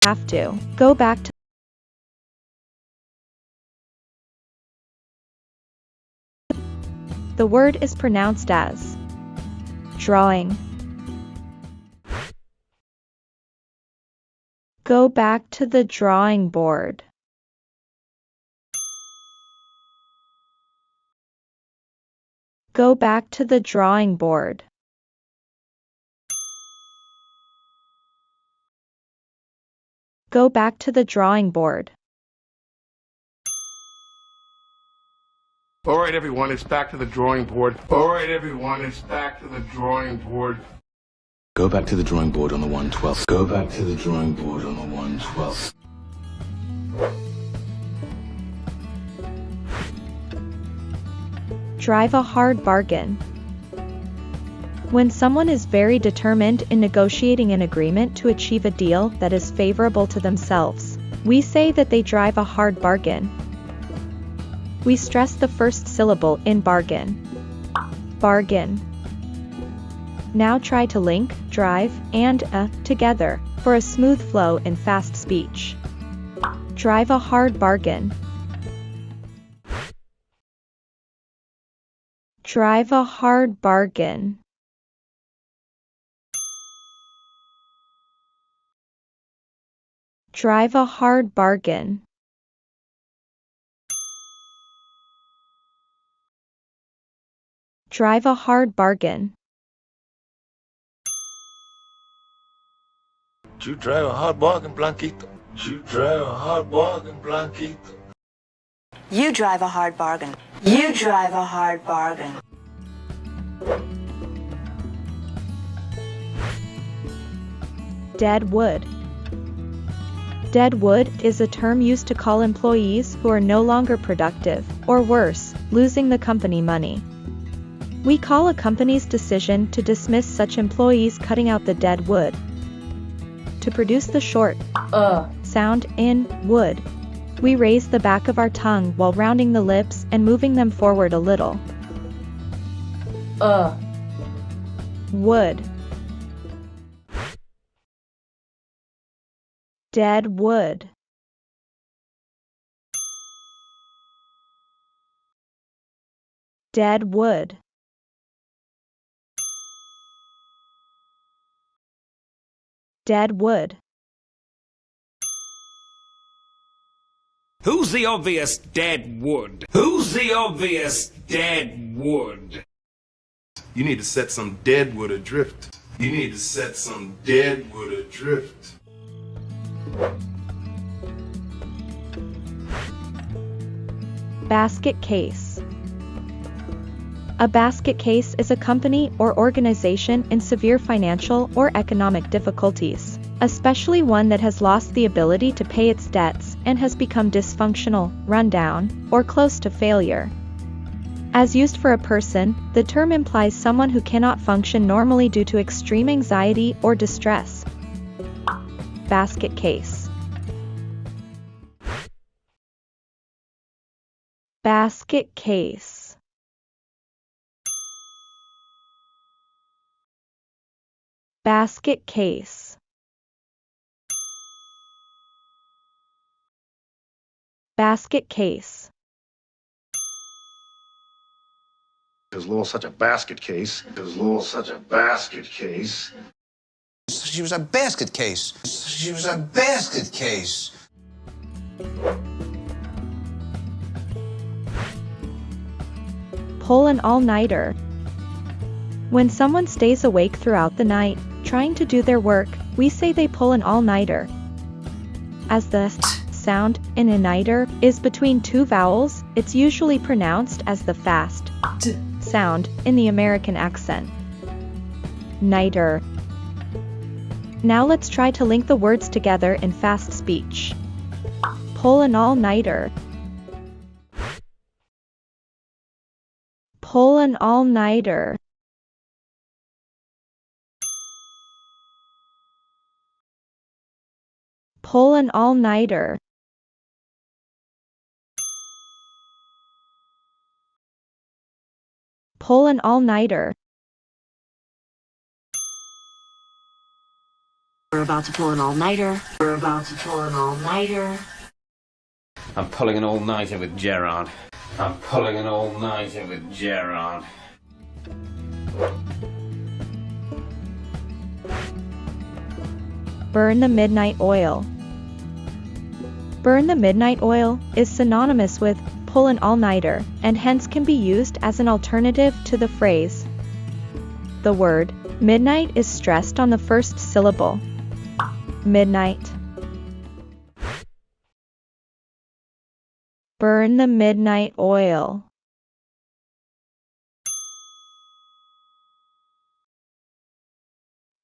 Have to go back to the word is pronounced as drawing. Go back to the drawing board. Go back to the drawing board. Go back to the drawing board. All right, everyone, it's back to the drawing board. All right, everyone, it's back to the drawing board. Go back to the drawing board on the 112th. Go back to the drawing board on the 112th. Drive a hard bargain. When someone is very determined in negotiating an agreement to achieve a deal that is favorable to themselves, we say that they drive a hard bargain. We stress the first syllable in bargain. Bargain. Now try to link drive and a together for a smooth flow in fast speech. Drive a hard bargain. Drive a hard bargain. Drive a hard bargain. Drive a hard bargain. You drive a hard bargain, Blanquito. You drive a hard bargain, Blanquito. You drive a hard bargain. You drive a hard bargain. Dead wood. Dead wood is a term used to call employees who are no longer productive, or worse, losing the company money. We call a company's decision to dismiss such employees cutting out the dead wood. To produce the short sound in wood, we raise the back of our tongue while rounding the lips and moving them forward a little. Wood. Dead wood. Dead wood. Dead wood. Who's the obvious dead wood? Who's the obvious dead wood? You need to set some dead wood adrift. You need to set some dead wood adrift. Basket case. A basket case is a company or organization in severe financial or economic difficulties, especially one that has lost the ability to pay its debts and has become dysfunctional, run down, or close to failure. As used for a person, the term implies someone who cannot function normally due to extreme anxiety or distress. Basket case. Basket case. Basket case. Basket case. Is Lowell such a basket case? Is Lowell such a basket case? She was a basket case. She was a basket case. Pull an all-nighter. When someone stays awake throughout the night, trying to do their work, we say they pull an all-nighter. As the sound in a nighter is between two vowels, it's usually pronounced as the fast sound in the American accent. Nighter. Now let's try to link the words together in fast speech. Pull an all-nighter. Pull an all-nighter. Pull an all-nighter. Pull an all-nighter. We're about to pull an all-nighter. We're about to pull an all-nighter. I'm pulling an all-nighter with Gerard. I'm pulling an all-nighter with Gerard. Burn the midnight oil. Burn the midnight oil is synonymous with pull an all-nighter, and hence can be used as an alternative to the phrase. The word midnight is stressed on the first syllable. Midnight. Burn the midnight oil.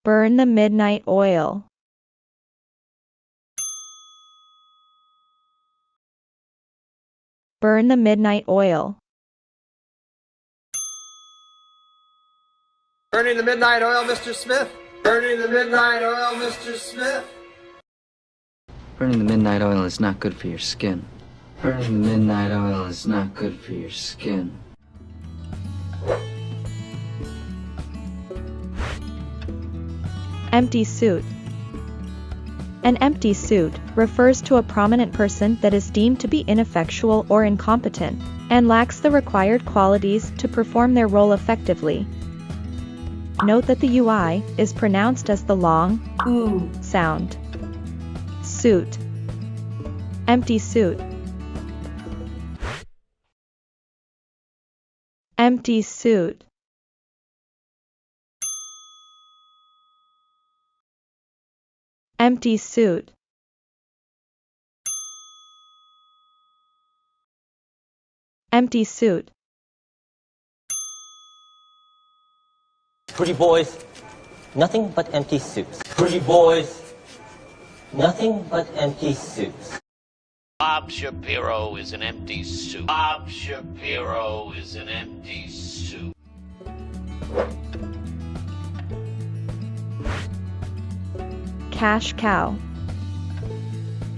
Burn the midnight oil. Burn the midnight oil. Burning the midnight oil, Mr. Smith. Burning the midnight oil, Mr. Smith. Burning the midnight oil is not good for your skin. Burning the midnight oil is not good for your skin. Empty suit. An empty suit refers to a prominent person that is deemed to be ineffectual or incompetent, and lacks the required qualities to perform their role effectively. Note that the UI is pronounced as the long oo sound. Suit. Empty suit. Empty suit. Empty suit. Empty suit. Pretty boys, nothing but empty suits. Pretty boys, nothing but empty suits. Bob Shapiro is an empty suit. Bob Shapiro is an empty suit. Cash cow.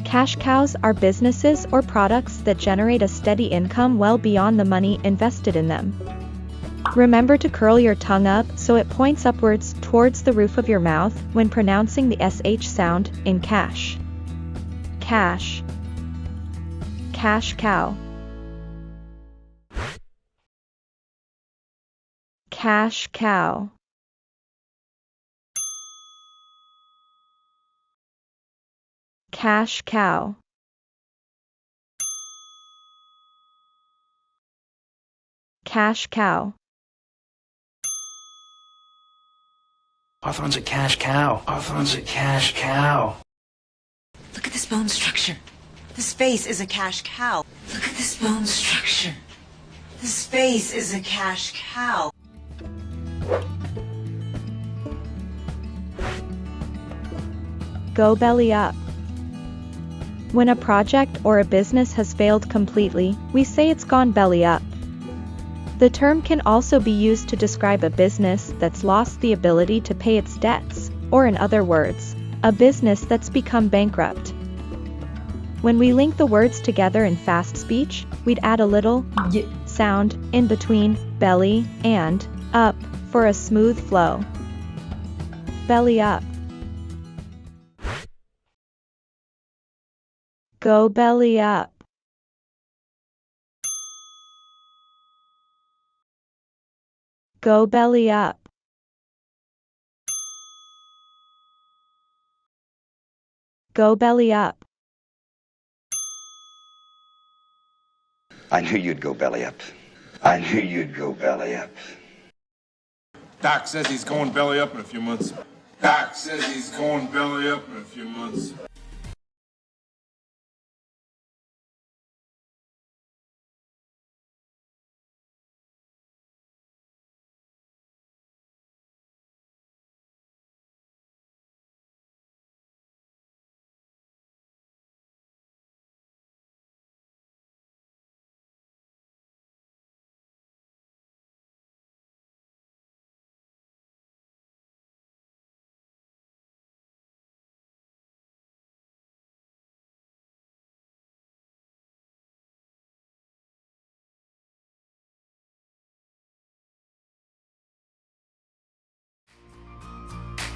Cash cows are businesses or products that generate a steady income well beyond the money invested in them. Remember to curl your tongue up so it points upwards towards the roof of your mouth when pronouncing the SH sound in cash. Cash. Cash cow. Cash cow. Cash cow. Cash cow. Hawthorne's a cash cow. Hawthorne's a cash cow. Look at this bone structure. This face is a cash cow. Look at this bone structure. This face is a cash cow. Go belly up. When a project or a business has failed completely, we say it's gone belly up. The term can also be used to describe a business that's lost the ability to pay its debts, or in other words, a business that's become bankrupt. When we link the words together in fast speech, we'd add a little y sound in between belly and up for a smooth flow. Belly up. Go belly up. Go belly up. Go belly up. I knew you'd go belly up. I knew you'd go belly up. Doc says he's going belly up in a few months. Doc says he's going belly up in a few months.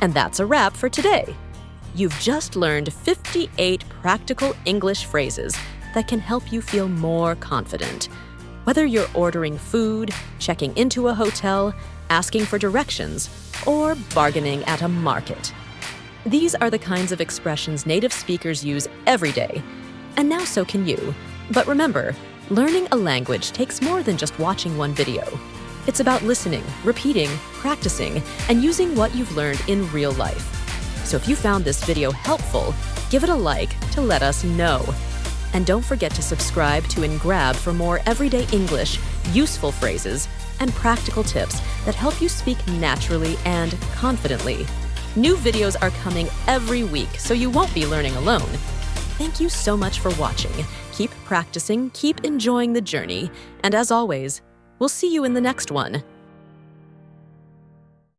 And that's a wrap for today. You've just learned 58 practical English phrases that can help you feel more confident. Whether you're ordering food, checking into a hotel, asking for directions, or bargaining at a market. These are the kinds of expressions native speakers use every day. And now so can you. But remember, learning a language takes more than just watching one video. It's about listening, repeating, practicing, and using what you've learned in real life. So if you found this video helpful, give it a like to let us know. And don't forget to subscribe to Engrab for more everyday English, useful phrases, and practical tips that help you speak naturally and confidently. New videos are coming every week, so you won't be learning alone. Thank you so much for watching. Keep practicing, keep enjoying the journey, and as always, we'll see you in the next one.